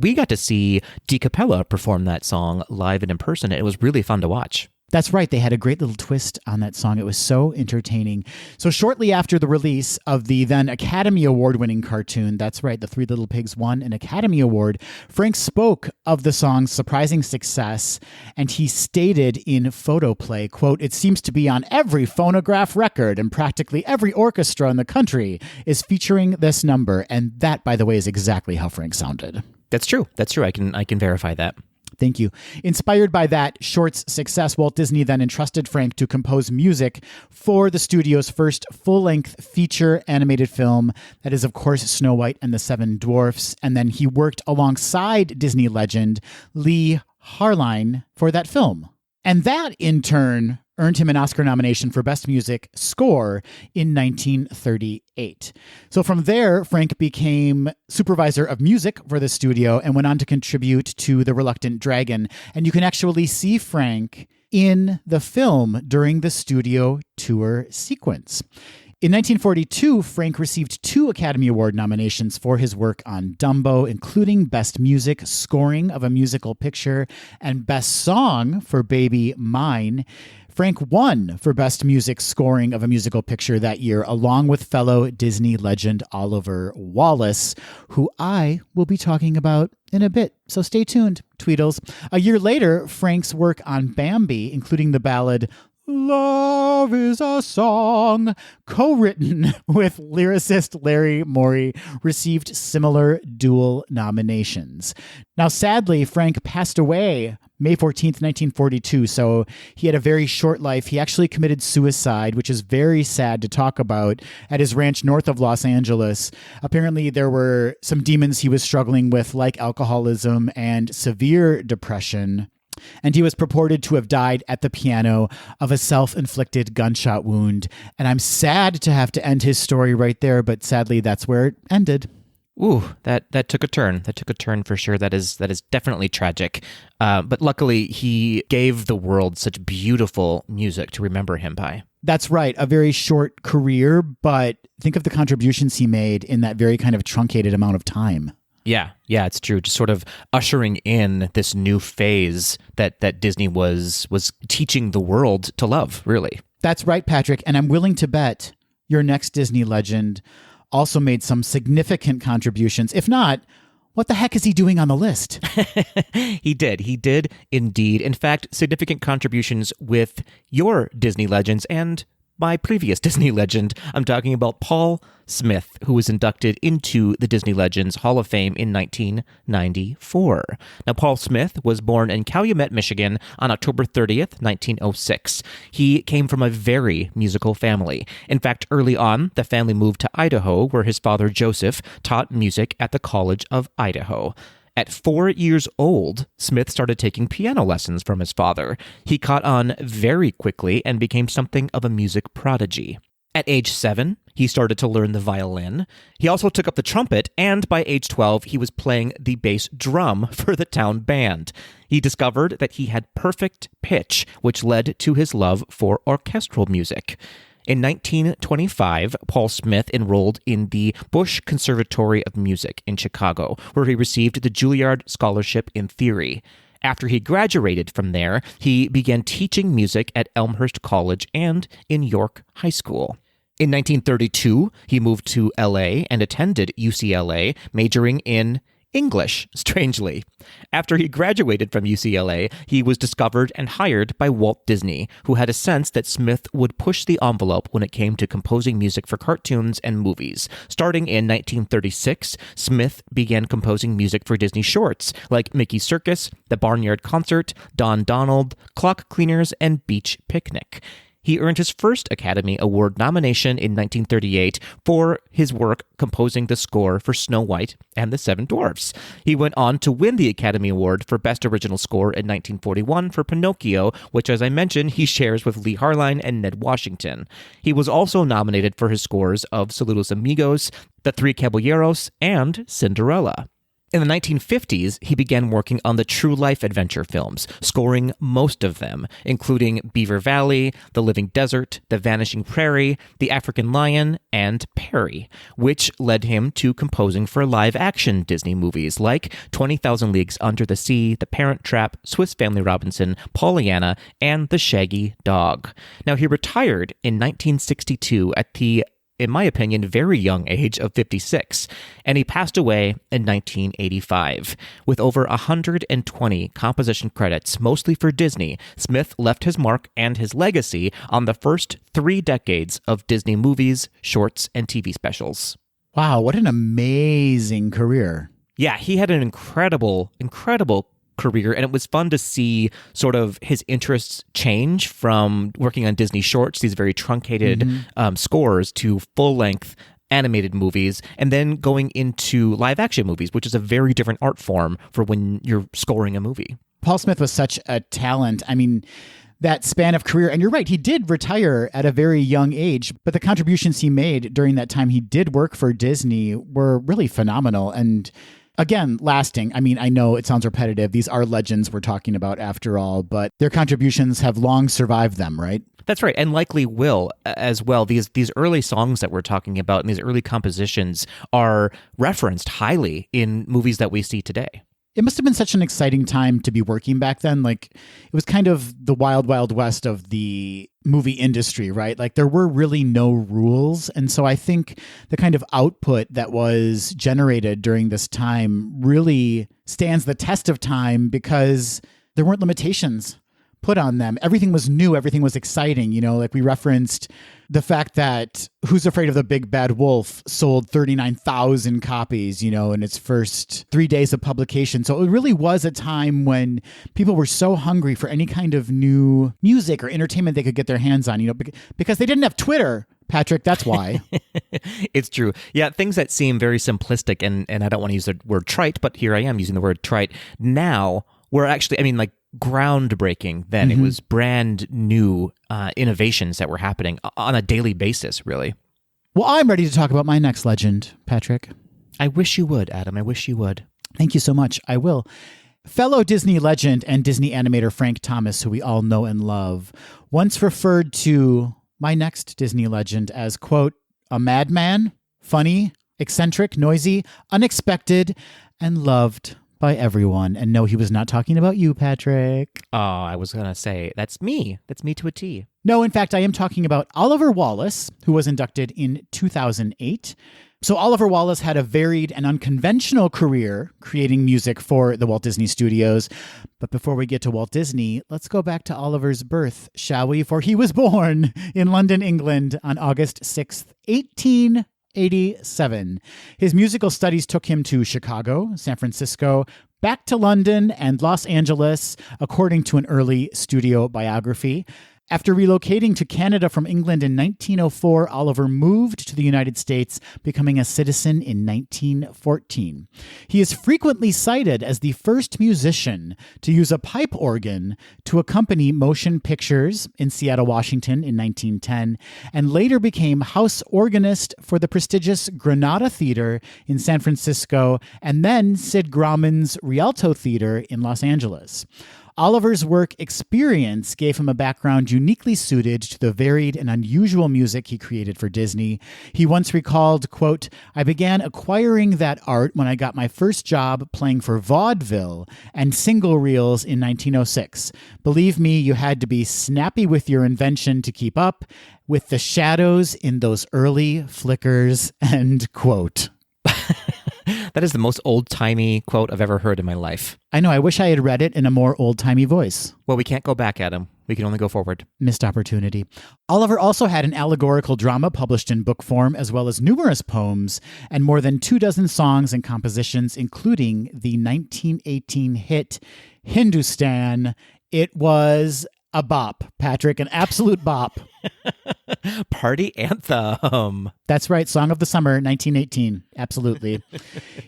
We got to see DiCapella perform that song live and in person. It was really fun to watch. That's right. They had a great little twist on that song. It was so entertaining. So shortly after the release of the then Academy Award-winning cartoon, that's right, The Three Little Pigs won an Academy Award, Frank spoke of the song's surprising success, and he stated in Photoplay, quote, "It seems to be on every phonograph record, and practically every orchestra in the country is featuring this number." And that, by the way, is exactly how Frank sounded. That's true. I can verify that. Thank you. Inspired by that short's success, Walt Disney then entrusted Frank to compose music for the studio's first full-length feature animated film. That is, of course, Snow White and the Seven Dwarfs. And then he worked alongside Disney legend Lee Harline for that film. And that, in turn, earned him an Oscar nomination for Best Music Score in 1938. So from there, Frank became supervisor of music for the studio and went on to contribute to The Reluctant Dragon. And you can actually see Frank in the film during the studio tour sequence. In 1942, Frank received 2 Academy Award nominations for his work on Dumbo, including Best Music Scoring of a Musical Picture and Best Song for Baby Mine. Frank won for Best Music Scoring of a Musical Picture that year, along with fellow Disney legend Oliver Wallace, who I will be talking about in a bit. So stay tuned, Tweedles. A year later, Frank's work on Bambi, including the ballad Love is a Song, co-written with lyricist Larry Morey, received similar dual nominations. Now, sadly, Frank passed away May 14th, 1942, so he had a very short life. He actually committed suicide, which is very sad to talk about, at his ranch north of Los Angeles. Apparently, there were some demons he was struggling with, like alcoholism and severe depression. And he was purported to have died at the piano of a self-inflicted gunshot wound. And I'm sad to have to end his story right there, but sadly, that's where it ended. Ooh, that took a turn. That took a turn for sure. That is definitely tragic. But luckily, he gave the world such beautiful music to remember him by. That's right. A very short career, but think of the contributions he made in that very kind of truncated amount of time. Yeah, it's true. Just sort of ushering in this new phase that Disney was teaching the world to love, really. That's right, Patrick. And I'm willing to bet your next Disney legend also made some significant contributions. If not, what the heck is he doing on the list? He did indeed. In fact, significant contributions with your Disney legends and my previous Disney legend. I'm talking about Paul Smith, who was inducted into the Disney Legends Hall of Fame in 1994. Now, Paul Smith was born in Calumet, Michigan on October 30th, 1906. He came from a very musical family. In fact, early on, the family moved to Idaho, where his father, Joseph, taught music at the College of Idaho. At 4 years old, Smith started taking piano lessons from his father. He caught on very quickly and became something of a music prodigy. At age 7, he started to learn the violin. He also took up the trumpet, and by age 12, he was playing the bass drum for the town band. He discovered that he had perfect pitch, which led to his love for orchestral music. In 1925, Paul Smith enrolled in the Bush Conservatory of Music in Chicago, where he received the Juilliard Scholarship in Theory. After he graduated from there, he began teaching music at Elmhurst College and in York High School. In 1932, he moved to LA and attended UCLA, majoring in English, strangely. After he graduated from UCLA, he was discovered and hired by Walt Disney, who had a sense that Smith would push the envelope when it came to composing music for cartoons and movies. Starting in 1936, Smith began composing music for Disney shorts like Mickey's Circus, The Barnyard Concert, Don Donald, Clock Cleaners, and Beach Picnic. He earned his first Academy Award nomination in 1938 for his work composing the score for Snow White and the Seven Dwarfs. He went on to win the Academy Award for Best Original Score in 1941 for Pinocchio, which, as I mentioned, he shares with Lee Harline and Ned Washington. He was also nominated for his scores of Saludos Amigos, The Three Caballeros, and Cinderella. In the 1950s, he began working on the true life adventure films, scoring most of them, including Beaver Valley, The Living Desert, The Vanishing Prairie, The African Lion, and Perry, which led him to composing for live-action Disney movies like 20,000 Leagues Under the Sea, The Parent Trap, Swiss Family Robinson, Pollyanna, and The Shaggy Dog. Now, he retired in 1962 at the, in my opinion, very young age of 56, and he passed away in 1985. With over 120 composition credits, mostly for Disney, Smith left his mark and his legacy on the first 3 decades of Disney movies, shorts, and TV specials. Wow, what an amazing career. Yeah, he had an incredible career, and it was fun to see sort of his interests change from working on Disney shorts, these very truncated scores, to full-length animated movies, and then going into live-action movies, which is a very different art form for when you're scoring a movie. Paul Smith was such a talent. I mean, that span of career, and you're right, he did retire at a very young age, but the contributions he made during that time he did work for Disney were really phenomenal, and again, lasting. I mean, I know it sounds repetitive. These are legends we're talking about after all, but their contributions have long survived them, right? That's right, and likely will as well. These early songs that we're talking about and these early compositions are referenced highly in movies that we see today. It must have been such an exciting time to be working back then. Like, it was kind of the wild, wild west of the movie industry, right? Like, there were really no rules. And so I think the kind of output that was generated during this time really stands the test of time because there weren't limitations put on them. Everything was new. Everything was exciting. You know, like we referenced the fact that Who's Afraid of the Big Bad Wolf sold 39,000 copies, you know, in its first 3 days of publication. So it really was a time when people were so hungry for any kind of new music or entertainment they could get their hands on, you know, because they didn't have Twitter. Patrick, that's why. It's true. Yeah, things that seem very simplistic, and I don't want to use the word trite, but here I am using the word trite. Now, we're actually, I mean, like, groundbreaking then. It was brand new innovations that were happening on a daily basis, really. Well, I'm ready to talk about my next legend, Patrick. I wish you would, Adam. I wish you would. Thank you so much. I will. Fellow Disney legend and Disney animator Frank Thomas, who we all know and love, once referred to my next Disney legend as, quote, a madman, funny, eccentric, noisy, unexpected, and loved by everyone. And no, he was not talking about you, Patrick. Oh, I was going to say, that's me. That's me to a T. No, in fact, I am talking about Oliver Wallace, who was inducted in 2008. So Oliver Wallace had a varied and unconventional career creating music for the Walt Disney Studios. But before we get to Walt Disney, let's go back to Oliver's birth, shall we? For he was born in London, England on August 6th, 1887. His musical studies took him to Chicago, San Francisco, back to London and Los Angeles, according to an early studio biography. After relocating to Canada from England in 1904, Oliver moved to the United States, becoming a citizen in 1914. He is frequently cited as the first musician to use a pipe organ to accompany motion pictures in Seattle, Washington in 1910, and later became house organist for the prestigious Granada Theater in San Francisco, and then Sid Grauman's Rialto Theater in Los Angeles. Oliver's work experience gave him a background uniquely suited to the varied and unusual music he created for Disney. He once recalled, quote, "I began acquiring that art when I got my first job playing for vaudeville and single reels in 1906. Believe me, you had to be snappy with your invention to keep up with the shadows in those early flickers," end quote. That is the most old-timey quote I've ever heard in my life. I know. I wish I had read it in a more old-timey voice. Well, we can't go back, Adam. We can only go forward. Missed opportunity. Oliver also had an allegorical drama published in book form, as well as numerous poems and more than 24 songs and compositions, including the 1918 hit Hindustan. It was a bop, Patrick, an absolute bop. Party anthem. That's right. Song of the Summer, 1918. Absolutely.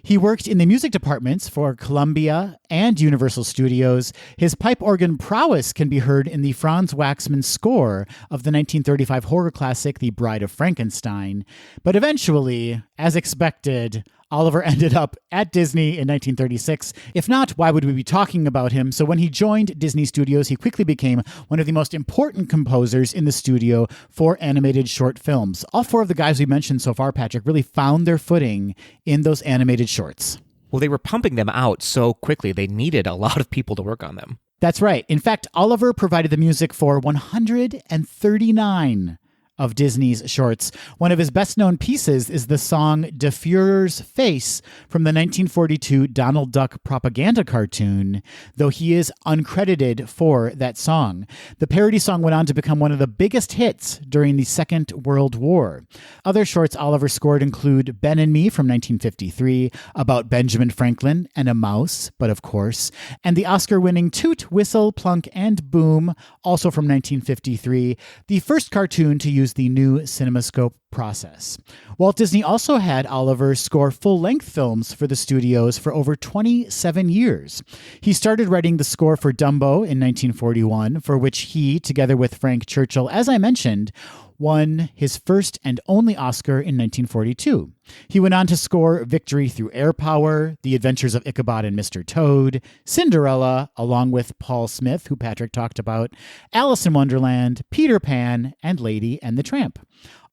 He worked in the music departments for Columbia and Universal Studios. His pipe organ prowess can be heard in the Franz Waxman score of the 1935 horror classic, The Bride of Frankenstein. But eventually, as expected, Oliver ended up at Disney in 1936. If not, why would we be talking about him? So when he joined Disney Studios, he quickly became one of the most important composers in the studio for animated short films. All four of the guys we mentioned so far, Patrick, really found their footing in those animated shorts. Well, they were pumping them out so quickly, they needed a lot of people to work on them. That's right. In fact, Oliver provided the music for 139 of Disney's shorts. One of his best-known pieces is the song De Fuhrer's Face from the 1942 Donald Duck propaganda cartoon, though he is uncredited for that song. The parody song went on to become one of the biggest hits during the Second World War. Other shorts Oliver scored include Ben and Me from 1953, about Benjamin Franklin and a mouse, but of course, and the Oscar-winning Toot, Whistle, Plunk, and Boom, also from 1953, the first cartoon to use the new CinemaScope process. Walt Disney also had Oliver score full-length films for the studios for over 27 years. He started writing the score for Dumbo in 1941, for which he, together with Frank Churchill, as I mentioned, won his first and only Oscar in 1942. He went on to score Victory Through Air Power, The Adventures of Ichabod and Mr. Toad, Cinderella, along with Paul Smith, who Patrick talked about, Alice in Wonderland, Peter Pan, and Lady and the Tramp.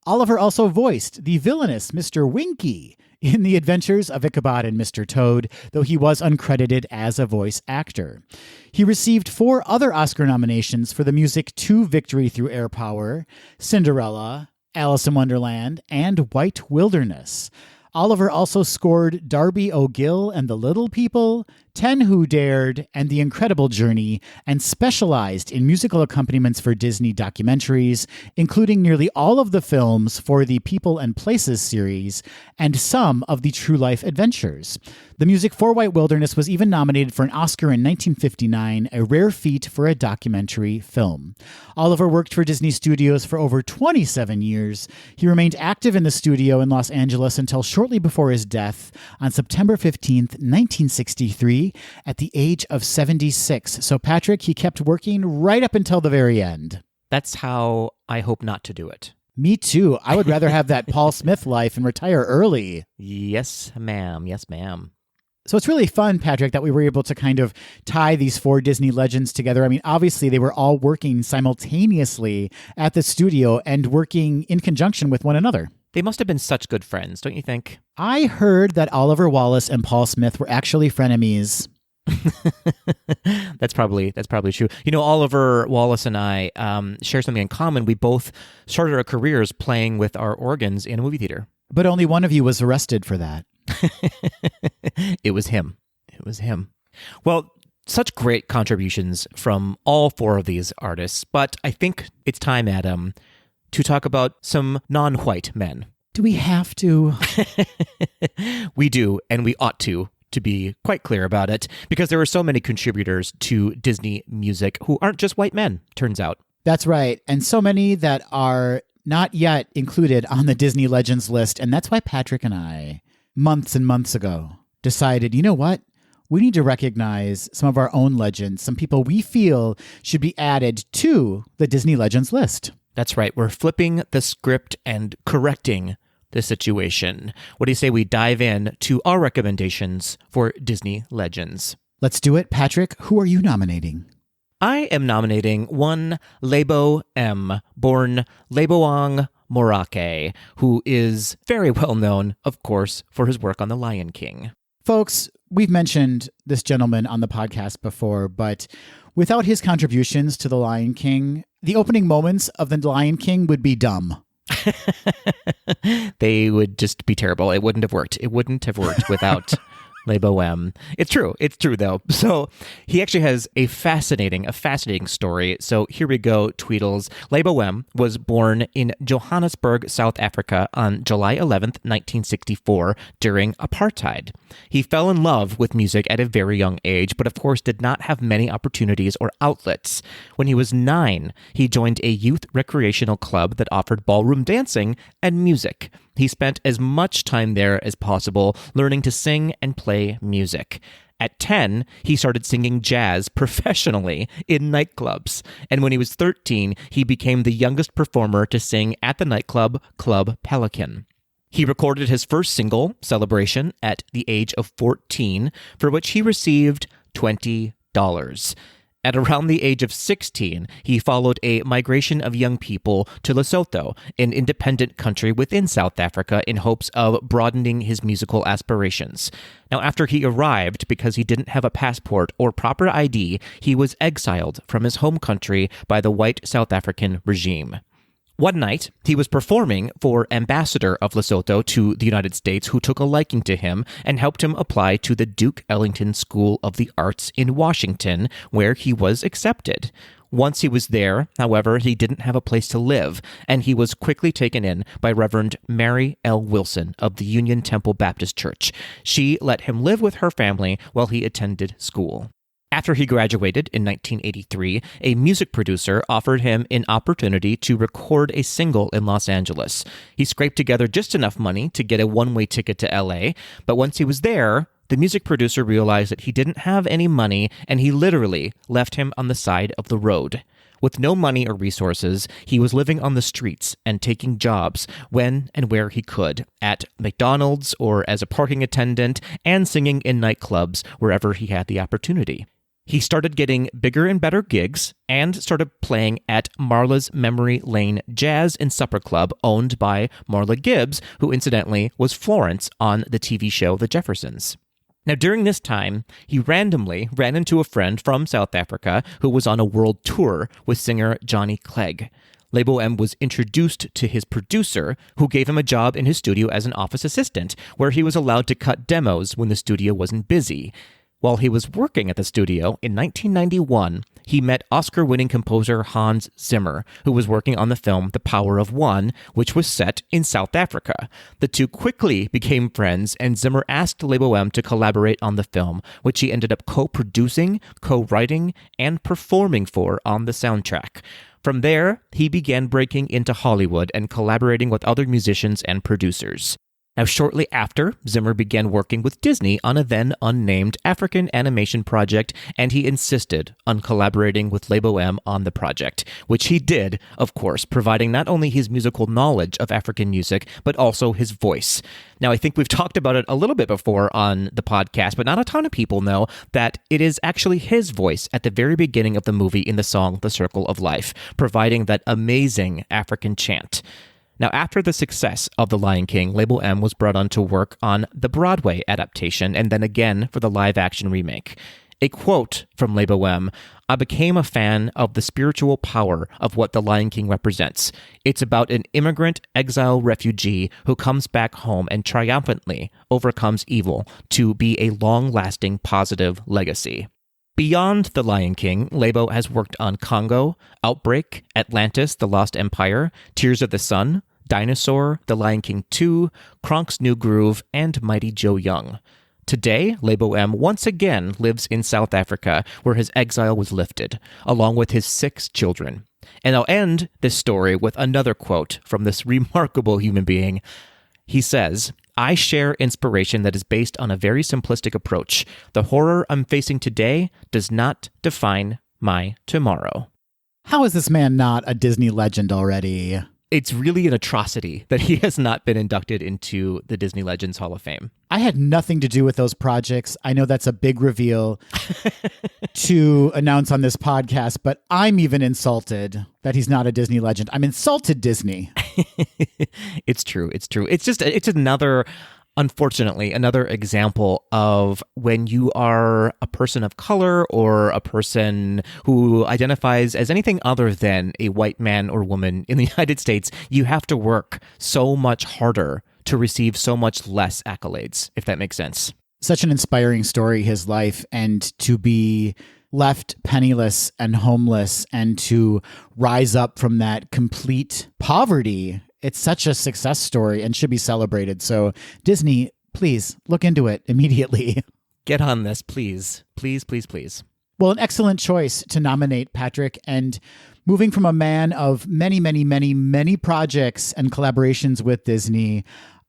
Oliver also voiced the villainous Mr. Winky in The Adventures of Ichabod and Mr. Toad, though he was uncredited as a voice actor. He received 4 other Oscar nominations for the music to Victory Through Air Power, Cinderella, Alice in Wonderland, and White Wilderness. Oliver also scored Darby O'Gill and the Little People, 10 Who Dared, and The Incredible Journey, and specialized in musical accompaniments for Disney documentaries, including nearly all of the films for the People and Places series, and some of the True Life Adventures. The music for White Wilderness was even nominated for an Oscar in 1959, a rare feat for a documentary film. Oliver worked for Disney Studios for over 27 years. He remained active in the studio in Los Angeles until shortly before his death on September 15th, 1963, at the age of 76. So, Patrick, he kept working right up until the very end. That's how I hope not to do it. Me too. I would rather have that Paul Smith life and retire early. Yes, ma'am. Yes, ma'am. So it's really fun, Patrick, that we were able to kind of tie these 4 Disney legends together. I mean, obviously, they were all working simultaneously at the studio and working in conjunction with one another. They must have been such good friends, don't you think? I heard that Oliver Wallace and Paul Smith were actually frenemies. That's probably true. You know, Oliver Wallace and I share something in common. We both started our careers playing with our organs in a movie theater. But only one of you was arrested for that. It was him. It was him. Well, such great contributions from all 4 of these artists, but I think it's time, Adam, to talk about some non-white men. Do we have to? We do, and we ought to be quite clear about it, because there are so many contributors to Disney music who aren't just white men, turns out. That's right. And so many that are not yet included on the Disney Legends list. And that's why Patrick and I, months and months ago, decided, you know what? We need to recognize some of our own legends, some people we feel should be added to the Disney Legends list. That's right. We're flipping the script and correcting the situation. What do you say we dive in to our recommendations for Disney Legends? Let's do it. Patrick, who are you nominating? I am nominating one Lebo M, born Leboang Morake, who is very well known, of course, for his work on The Lion King. Folks, we've mentioned this gentleman on the podcast before, but without his contributions to The Lion King, the opening moments of The Lion King would be dumb. They would just be terrible. It wouldn't have worked. It wouldn't have worked without Lebo M. It's true. It's true, though. So he actually has a fascinating story. So here we go, Tweedles. Lebo M was born in Johannesburg, South Africa on July 11th, 1964, during apartheid. He fell in love with music at a very young age, but of course did not have many opportunities or outlets. When he was 9, he joined a youth recreational club that offered ballroom dancing and music. He spent as much time there as possible learning to sing and play music. At 10, he started singing jazz professionally in nightclubs. And when he was 13, he became the youngest performer to sing at the nightclub Club Pelican. He recorded his first single, Celebration, at the age of 14, for which he received $20. At around the age of 16, he followed a migration of young people to Lesotho, an independent country within South Africa, in hopes of broadening his musical aspirations. Now, after he arrived, because he didn't have a passport or proper ID, he was exiled from his home country by the white South African regime. One night, he was performing for Ambassador of Lesotho to the United States, who took a liking to him and helped him apply to the Duke Ellington School of the Arts in Washington, where he was accepted. Once he was there, however, he didn't have a place to live, and he was quickly taken in by Reverend Mary L. Wilson of the Union Temple Baptist Church. She let him live with her family while he attended school. After he graduated in 1983, a music producer offered him an opportunity to record a single in Los Angeles. He scraped together just enough money to get a one-way ticket to LA, but once he was there, the music producer realized that he didn't have any money, and he literally left him on the side of the road. With no money or resources, he was living on the streets and taking jobs when and where he could, at McDonald's or as a parking attendant, and singing in nightclubs wherever he had the opportunity. He started getting bigger and better gigs and started playing at Marla's Memory Lane Jazz and Supper Club, owned by Marla Gibbs, who incidentally was Florence on the TV show The Jeffersons. Now, during this time, he randomly ran into a friend from South Africa who was on a world tour with singer Johnny Clegg. Lebo M was introduced to his producer, who gave him a job in his studio as an office assistant, where he was allowed to cut demos when the studio wasn't busy. While he was working at the studio in 1991, he met Oscar-winning composer Hans Zimmer, who was working on the film The Power of One, which was set in South Africa. The two quickly became friends, and Zimmer asked Lebo M to collaborate on the film, which he ended up co-producing, co-writing, and performing for on the soundtrack. From there, he began breaking into Hollywood and collaborating with other musicians and producers. Now, shortly after, Zimmer began working with Disney on a then-unnamed African animation project, and he insisted on collaborating with Lebo M on the project, which he did, of course, providing not only his musical knowledge of African music, but also his voice. Now, I think we've talked about it a little bit before on the podcast, but not a ton of people know that it is actually his voice at the very beginning of the movie in the song The Circle of Life, providing that amazing African chant. Now, after the success of The Lion King, Lebo M was brought on to work on the Broadway adaptation and then again for the live-action remake. A quote from Lebo M: "I became a fan of the spiritual power of what The Lion King represents. It's about an immigrant exile refugee who comes back home and triumphantly overcomes evil to be a long-lasting positive legacy." Beyond The Lion King, Lebo has worked on Congo, Outbreak, Atlantis, The Lost Empire, Tears of the Sun, Dinosaur, The Lion King 2, Kronk's New Groove, and Mighty Joe Young. Today, Lebo M once again lives in South Africa, where his exile was lifted, along with his 6 children. And I'll end this story with another quote from this remarkable human being. He says, "I share inspiration that is based on a very simplistic approach. The horror I'm facing today does not define my tomorrow." How is this man not a Disney legend already? It's really an atrocity that he has not been inducted into the Disney Legends Hall of Fame. I had nothing to do with those projects. I know that's a big reveal to announce on this podcast, but I'm even insulted that he's not a Disney legend. I'm insulted, Disney. It's true. It's true. It's another, unfortunately, another example of when you are a person of color or a person who identifies as anything other than a white man or woman in the United States, you have to work so much harder to receive so much less accolades, if that makes sense. Such an inspiring story, his life, and to be left penniless and homeless and to rise up from that complete poverty. It's such a success story and should be celebrated. So Disney, please look into it immediately. Get on this, please. Please, please, please. Well, an excellent choice to nominate, Patrick. And moving from a man of many, many, many, many projects and collaborations with Disney,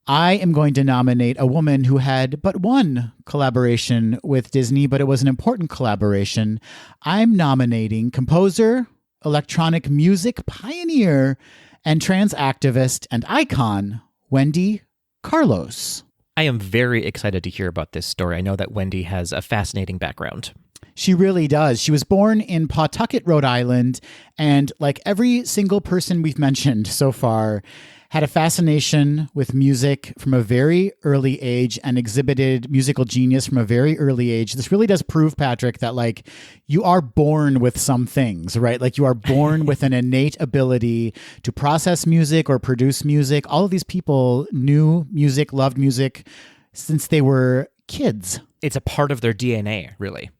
I am going to nominate a woman who had but one collaboration with Disney, but it was an important collaboration. I'm nominating composer, electronic music pioneer, and trans activist and icon, Wendy Carlos. I am very excited to hear about this story. I know that Wendy has a fascinating background. She really does. She was born in Pawtucket, Rhode Island, and like every single person we've mentioned so far, had a fascination with music from a very early age and exhibited musical genius from a very early age. This really does prove, Patrick, that like you are born with some things, right? Like you are born with an innate ability to process music or produce music. All of these people knew music, loved music since they were kids. It's a part of their DNA, really.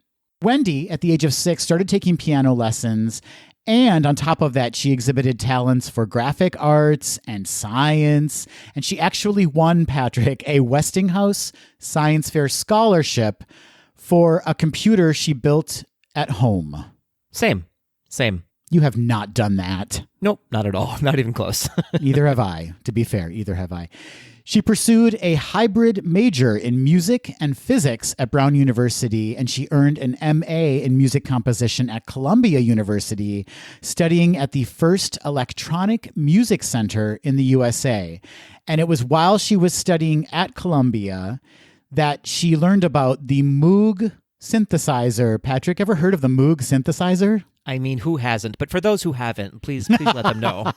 Wendy, at the age of 6, started taking piano lessons. And on top of that, she exhibited talents for graphic arts and science. And she actually won, Patrick, a Westinghouse Science Fair scholarship for a computer she built at home. Same. You have not done that. Nope, not at all. Not even close. Either have I, to be fair. Either have I. She pursued a hybrid major in music and physics at Brown University, and she earned an MA in music composition at Columbia University, studying at the first electronic music center in the USA. And it was while she was studying at Columbia that she learned about the Moog synthesizer. Patrick, ever heard of the Moog synthesizer? I mean, who hasn't? But for those who haven't, please let them know.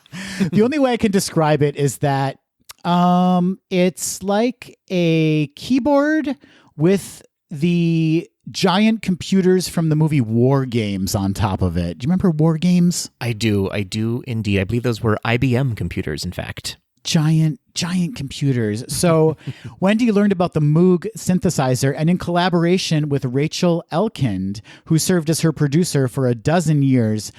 The only way I can describe it is that it's like a keyboard with the giant computers from the movie War Games on top of it. Do you remember War Games? I do indeed. I believe those were IBM computers, in fact. Giant computers. So Wendy learned about the Moog synthesizer, and in collaboration with Rachel Elkind, who served as her producer for a dozen years,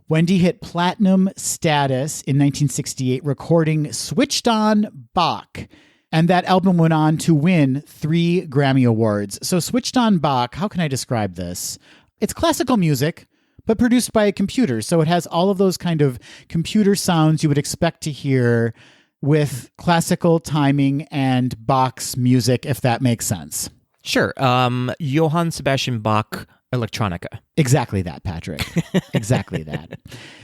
Wendy hit platinum status in 1968, recording Switched On Bach. And that album went on to win 3 Grammy Awards. So Switched On Bach, how can I describe this? It's classical music, but produced by a computer. So it has all of those kind of computer sounds you would expect to hear with classical timing and Bach's music, if that makes sense. Sure. Johann Sebastian Bach electronica. Exactly that, Patrick. Exactly that.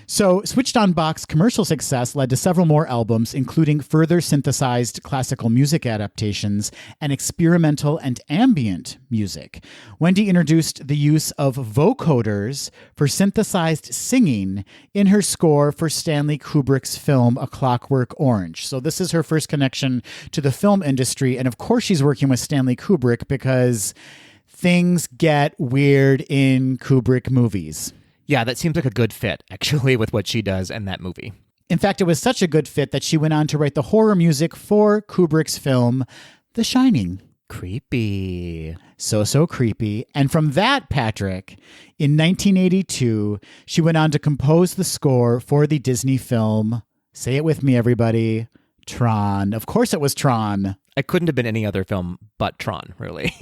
So Switched On Bach's commercial success led to several more albums, including further synthesized classical music adaptations and experimental and ambient music. Wendy introduced the use of vocoders for synthesized singing in her score for Stanley Kubrick's film A Clockwork Orange. So this is her first connection to the film industry. And of course she's working with Stanley Kubrick because things get weird in Kubrick movies. Yeah, that seems like a good fit, actually, with what she does in that movie. In fact, it was such a good fit that she went on to write the horror music for Kubrick's film, The Shining. Creepy. So creepy. And from that, Patrick, in 1982, she went on to compose the score for the Disney film, say it with me, everybody, Tron. Of course it was Tron. It couldn't have been any other film but Tron, really.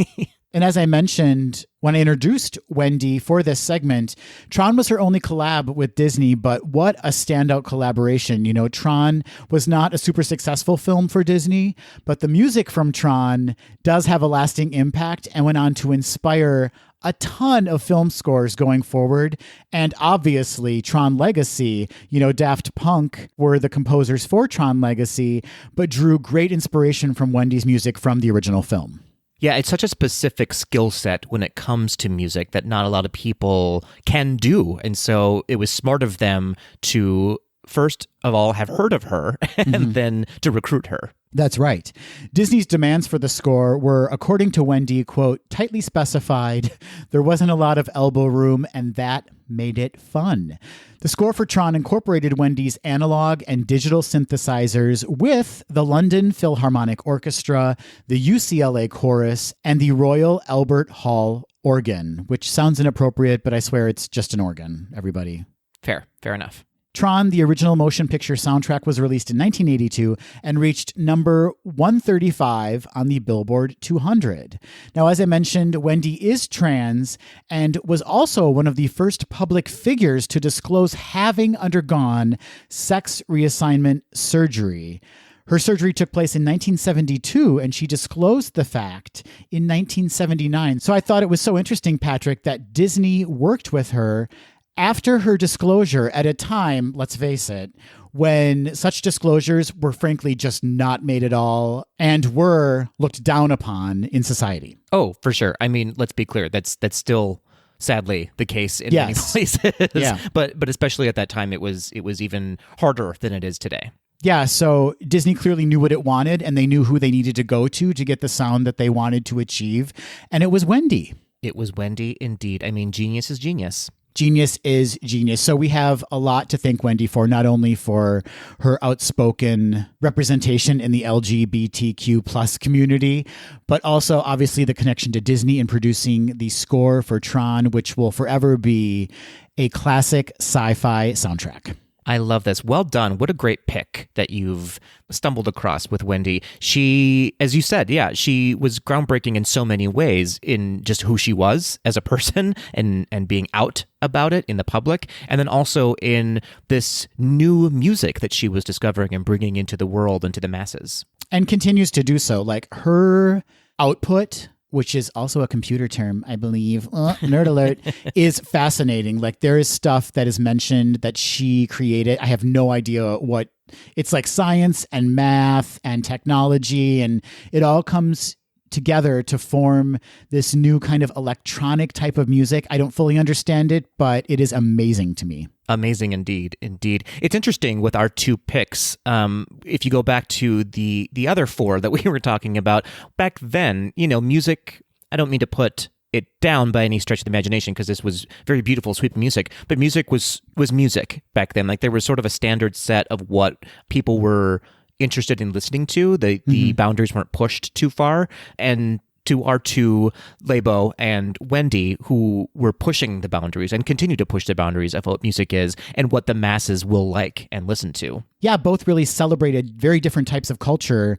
And as I mentioned, when I introduced Wendy for this segment, Tron was her only collab with Disney, but what a standout collaboration. You know, Tron was not a super successful film for Disney, but the music from Tron does have a lasting impact and went on to inspire a ton of film scores going forward. And obviously, Tron Legacy, you know, Daft Punk were the composers for Tron Legacy, but drew great inspiration from Wendy's music from the original film. Yeah, it's such a specific skill set when it comes to music that not a lot of people can do. And so it was smart of them to, first of all, have heard of her and then to recruit her. That's right. Disney's demands for the score were, according to Wendy, quote, tightly specified. There wasn't a lot of elbow room, and that made it fun. The score for Tron incorporated Wendy's analog and digital synthesizers with the London Philharmonic Orchestra, the UCLA Chorus, and the Royal Albert Hall organ, which sounds inappropriate, but I swear it's just an organ, everybody. Fair enough. Tron, the original motion picture soundtrack, was released in 1982 and reached number 135 on the Billboard 200. Now, as I mentioned, Wendy is trans and was also one of the first public figures to disclose having undergone sex reassignment surgery. Her surgery took place in 1972, and she disclosed the fact in 1979. So I thought it was so interesting, Patrick, that Disney worked with her after her disclosure at a time, let's face it, when such disclosures were frankly just not made at all and were looked down upon in society. Oh, for sure. I mean, let's be clear. That's still sadly the case in many places. Yeah. But especially at that time, it was even harder than it is today. Yeah, so Disney clearly knew what it wanted, and they knew who they needed to go to get the sound that they wanted to achieve. And it was Wendy. It was Wendy, indeed. I mean, genius is genius. Genius is genius. So we have a lot to thank Wendy for, not only for her outspoken representation in the LGBTQ plus community, but also obviously the connection to Disney in producing the score for Tron, which will forever be a classic sci-fi soundtrack. I love this. Well done. What a great pick that you've stumbled across with Wendy. She, as you said, yeah, she was groundbreaking in so many ways in just who she was as a person and being out about it in the public. And then also in this new music that she was discovering and bringing into the world and to the masses. And continues to do so. Like her output, which is also a computer term, I believe, nerd alert, is fascinating. Like there is stuff that is mentioned that she created. I have no idea what, it's like science and math and technology, and it all comes together to form this new kind of electronic type of music. I don't fully understand it, but it is amazing to me. Amazing indeed. It's interesting with our two picks. If you go back to the other four that we were talking about, back then, you know, music, I don't mean to put it down by any stretch of the imagination because this was very beautiful, sweet music, but music was music back then. Like there was sort of a standard set of what people were interested in listening to. The boundaries weren't pushed too far. And to our two, Lebo and Wendy, who were pushing the boundaries and continue to push the boundaries of what music is and what the masses will like and listen to. Yeah, both really celebrated very different types of culture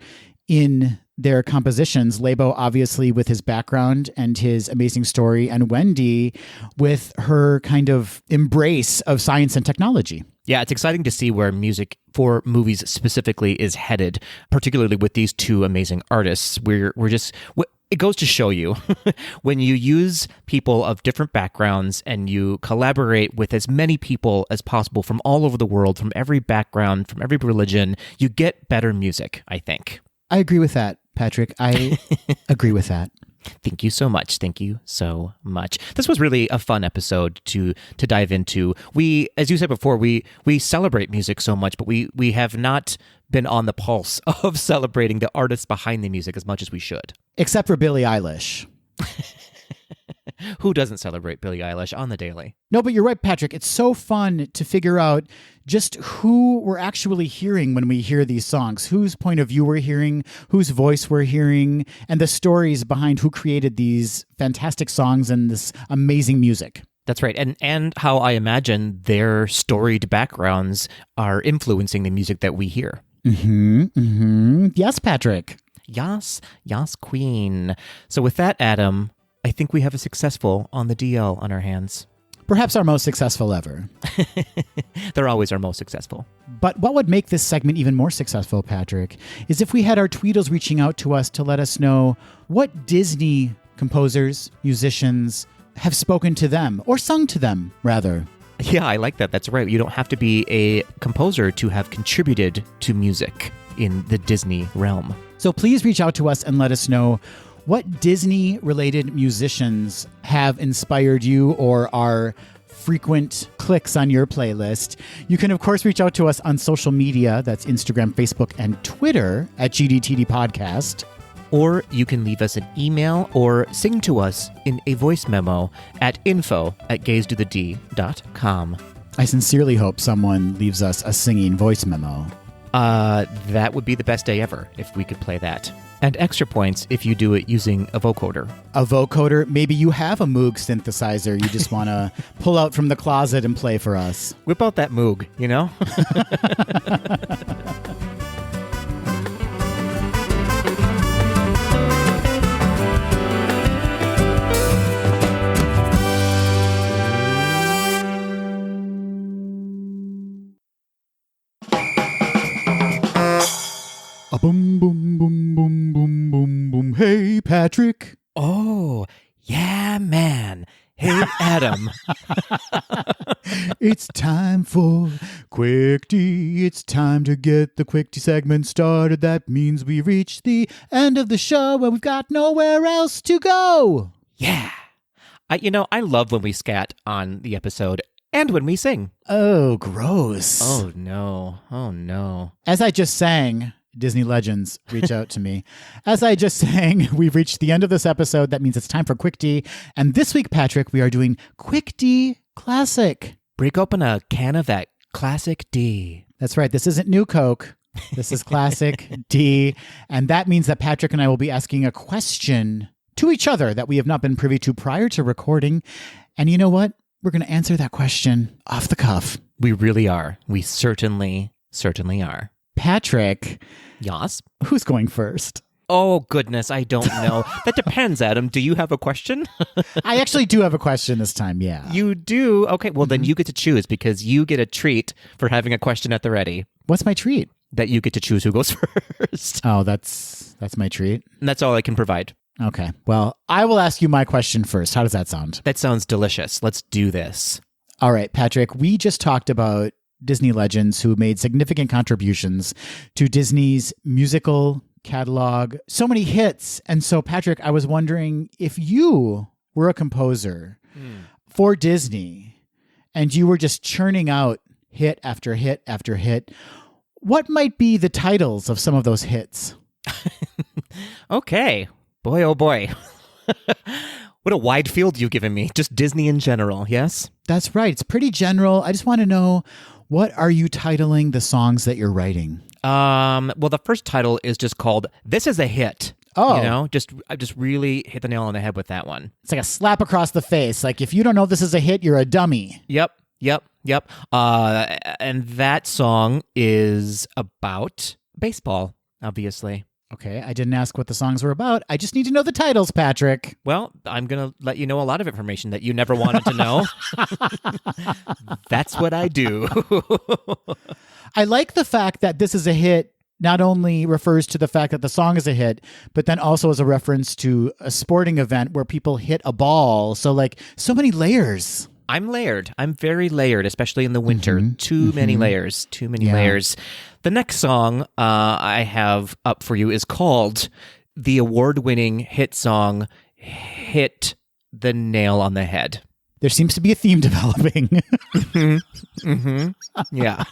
in their compositions. Lebo, obviously, with his background and his amazing story, and Wendy with her kind of embrace of science and technology. Yeah, it's exciting to see where music for movies specifically is headed, particularly with these two amazing artists. It goes to show you when you use people of different backgrounds and you collaborate with as many people as possible from all over the world, from every background, from every religion, you get better music, I think. I agree with that, Patrick. I agree with that. Thank you so much. Thank you so much. This was really a fun episode to dive into. We, as you said before, we celebrate music so much, but we have not been on the pulse of celebrating the artists behind the music as much as we should. Except for Billie Eilish. Who doesn't celebrate Billie Eilish on the daily? No, but you're right, Patrick. It's so fun to figure out just who we're actually hearing when we hear these songs, whose point of view we're hearing, whose voice we're hearing, and the stories behind who created these fantastic songs and this amazing music. That's right. And how I imagine their storied backgrounds are influencing the music that we hear. Yes, Patrick. Yas, queen. So with that, Adam, I think we have a successful On the DL on our hands. Perhaps our most successful ever. They're always our most successful. But what would make this segment even more successful, Patrick, is if we had our Tweedles reaching out to us to let us know what Disney composers, musicians have spoken to them, or sung to them, rather. Yeah, I like that. That's right. You don't have to be a composer to have contributed to music in the Disney realm. So please reach out to us and let us know what Disney-related musicians have inspired you or are frequent clicks on your playlist. You can, of course, reach out to us on social media. That's Instagram, Facebook, and Twitter at GDTD Podcast. Or you can leave us an email or sing to us in a voice memo at info@gaysdothed.com. I sincerely hope someone leaves us a singing voice memo. That would be the best day ever if we could play that. And extra points if you do it using a vocoder. A vocoder? Maybe you have a Moog synthesizer you just want to pull out from the closet and play for us. Whip out that Moog, you know? A boom, boom, boom, boom, boom, boom, boom. Hey, Patrick. Oh, yeah, man. Hey, Adam. It's time for Quick D. It's time to get the Quick D segment started. That means we reach the end of the show and we've got nowhere else to go. Yeah. I love when we scat on the episode and when we sing. Oh, gross. Oh, no. Oh, no. As I just sang, Disney legends reach out to me. As I just sang, we've reached the end of this episode. That means it's time for Quick D. And this week, Patrick, we are doing Quick D Classic. Break open a can of that Classic D. That's right. This isn't New Coke. This is Classic D. And that means that Patrick and I will be asking a question to each other that we have not been privy to prior to recording. And you know what? We're going to answer that question off the cuff. We really are. We certainly are. Patrick. Yes? Who's going first? Oh, goodness, I don't know. That depends, Adam. Do you have a question? I actually do have a question this time, yeah. You do? Okay, well, then you get to choose because you get a treat for having a question at the ready. What's my treat? That you get to choose who goes first. Oh, that's my treat? And that's all I can provide. Okay, well, I will ask you my question first. How does that sound? That sounds delicious. Let's do this. All right, Patrick, we just talked about Disney legends who made significant contributions to Disney's musical catalog. So many hits. And so, Patrick, I was wondering if you were a composer for Disney and you were just churning out hit after hit after hit, what might be the titles of some of those hits? Okay. Boy, oh boy. What a wide field you've given me. Just Disney in general, yes? That's right. It's pretty general. I just want to know, what are you titling the songs that you're writing? Well, the first title is just called This Is a Hit. Oh. You know, I just really hit the nail on the head with that one. It's like a slap across the face. Like, if you don't know this is a hit, you're a dummy. Yep. And that song is about baseball, obviously. Okay, I didn't ask what the songs were about. I just need to know the titles, Patrick. Well, I'm going to let you know a lot of information that you never wanted to know. That's what I do. I like the fact that This Is a Hit not only refers to the fact that the song is a hit, but then also as a reference to a sporting event where people hit a ball. So, like, so many layers. I'm layered. I'm very layered, especially in the winter. Too many layers. Too many layers. The next song I have up for you is called the award-winning hit song, Hit the Nail on the Head. There seems to be a theme developing. Yeah.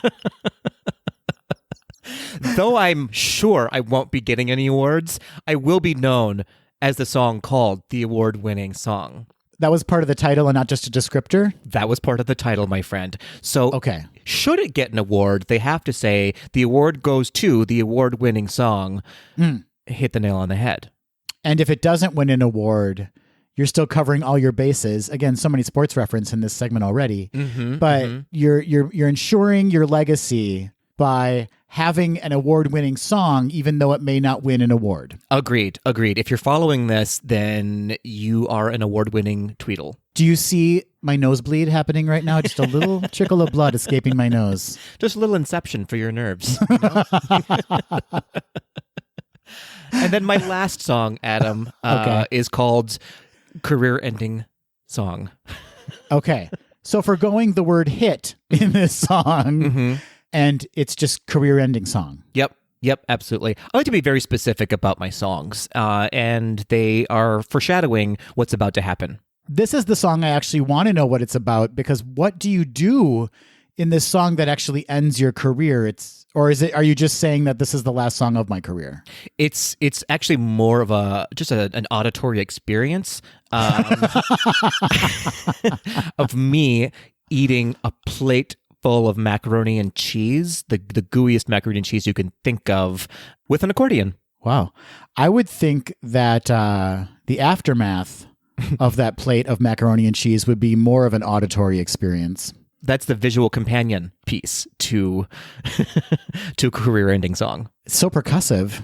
Though I'm sure I won't be getting any awards, I will be known as the song called the award-winning song. That was part of the title and not just a descriptor? That was part of the title, my friend. So, okay. Should it get an award, they have to say the award goes to the award-winning song, Hit the Nail on the Head. And if it doesn't win an award, you're still covering all your bases. Again, so many sports reference in this segment already. But you're ensuring your legacy, by having an award-winning song, even though it may not win an award. Agreed. If you're following this, then you are an award-winning Tweedle. Do you see my nosebleed happening right now? Just a little trickle of blood escaping my nose. Just a little inception for your nerves. You know? And then my last song, Adam, is called Career Ending Song. Okay. So forgoing the word hit in this song, and it's just career-ending song. Yep, absolutely. I like to be very specific about my songs, and they are foreshadowing what's about to happen. This is the song I actually want to know what it's about, because what do you do in this song that actually ends your career? Are you just saying that this is the last song of my career? It's actually more of an auditory experience of me eating a plate full of macaroni and cheese, the gooeyest macaroni and cheese you can think of, with an accordion. Wow. I would think that the aftermath of that plate of macaroni and cheese would be more of an auditory experience. That's the visual companion piece to to career-ending song. It's so percussive.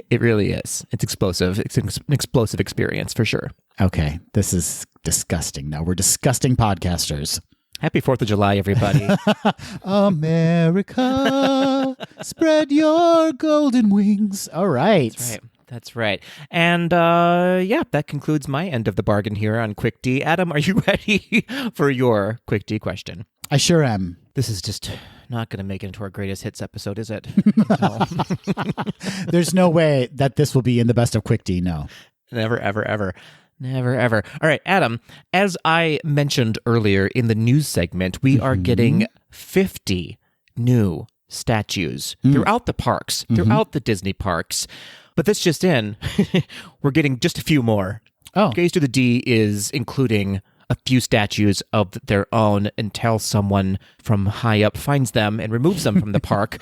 It really is. It's explosive. It's an explosive experience for sure. Okay, this is disgusting. Now we're disgusting podcasters. Happy 4th of July, everybody. America, spread your golden wings. All right. That's right. And that concludes my end of the bargain here on Quick D. Adam, are you ready for your Quick D question? I sure am. This is just not going to make it into our greatest hits episode, is it? No. There's no way that this will be in the best of Quick D, no. Never, ever, ever. Never, ever. All right, Adam, as I mentioned earlier in the news segment, we are getting 50 new statues throughout the parks, throughout the Disney parks. But this just in, we're getting just a few more. Oh. Gaze to the D is including a few statues of their own until someone from high up finds them and removes them from the park.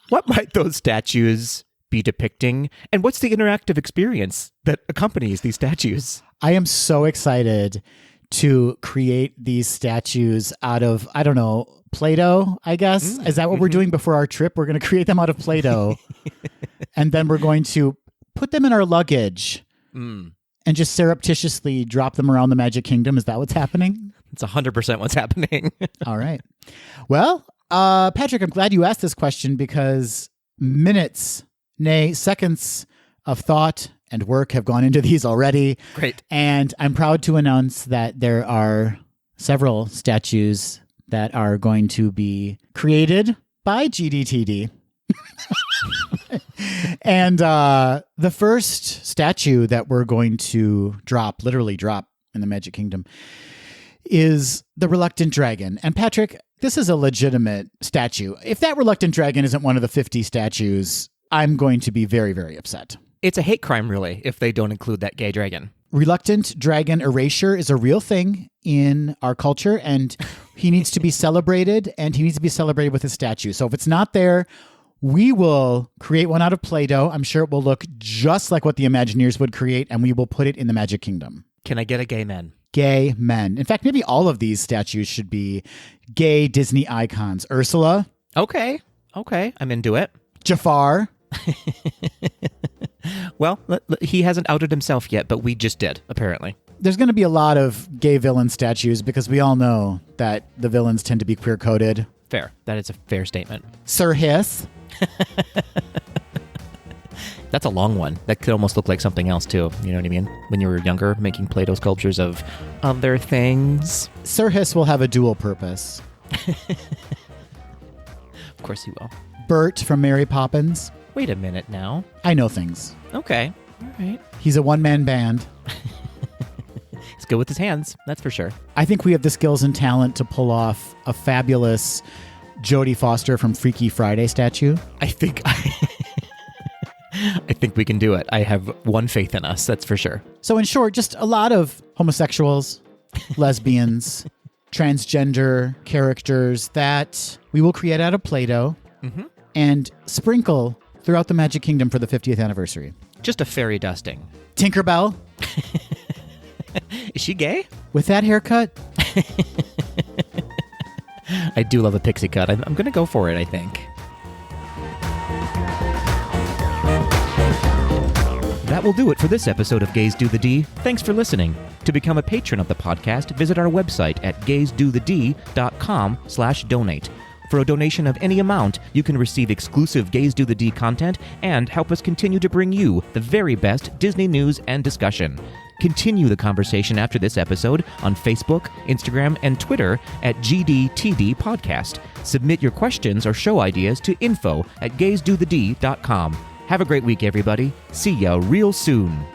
What might those statues be depicting? And what's the interactive experience that accompanies these statues? I am so excited to create these statues out of, I don't know, Play-Doh, I guess. Is that what we're doing before our trip? We're going to create them out of Play-Doh. And then we're going to put them in our luggage and just surreptitiously drop them around the Magic Kingdom. Is that what's happening? It's 100% what's happening. All right. Well, Patrick, I'm glad you asked this question because minutes, nay, seconds of thought and work have gone into these already. Great. And I'm proud to announce that there are several statues that are going to be created by GDTD. And the first statue that we're going to literally drop in the Magic Kingdom, is the Reluctant Dragon. And Patrick, this is a legitimate statue. If that Reluctant Dragon isn't one of the 50 statues, I'm going to be very, very upset. It's a hate crime, really, if they don't include that gay dragon. Reluctant Dragon erasure is a real thing in our culture, and he needs to be celebrated, and he needs to be celebrated with a statue. So if it's not there, we will create one out of Play-Doh. I'm sure it will look just like what the Imagineers would create, and we will put it in the Magic Kingdom. Can I get a gay man? Gay men. In fact, maybe all of these statues should be gay Disney icons. Ursula. Okay. I'm into it. Jafar. Well, he hasn't outed himself yet, but we just did, apparently. There's going to be a lot of gay villain statues because we all know that the villains tend to be queer-coded. Fair. That is a fair statement. Sir Hiss. That's a long one. That could almost look like something else, too. You know what I mean? When you were younger, making Play-Doh sculptures of other things. Sir Hiss will have a dual purpose. Of course he will. Bert from Mary Poppins. Wait a minute now. I know things. Okay. All right. He's a one-man band. He's good with his hands. That's for sure. I think we have the skills and talent to pull off a fabulous Jodie Foster from Freaky Friday statue. I think we can do it. I have one faith in us. That's for sure. So in short, just a lot of homosexuals, lesbians, transgender characters that we will create out of Play-Doh and sprinkle throughout the Magic Kingdom for the 50th anniversary. Just a fairy dusting. Tinkerbell. Is she gay? With that haircut? I do love a pixie cut. I'm going to go for it, I think. That will do it for this episode of Gays Do the D. Thanks for listening. To become a patron of the podcast, visit our website at gaysdothed.com/donate. For a donation of any amount, you can receive exclusive Gays Do the D content and help us continue to bring you the very best Disney news and discussion. Continue the conversation after this episode on Facebook, Instagram, and Twitter at GDTD Podcast. Submit your questions or show ideas to info@gaysdothed.com. Have a great week, everybody. See ya real soon.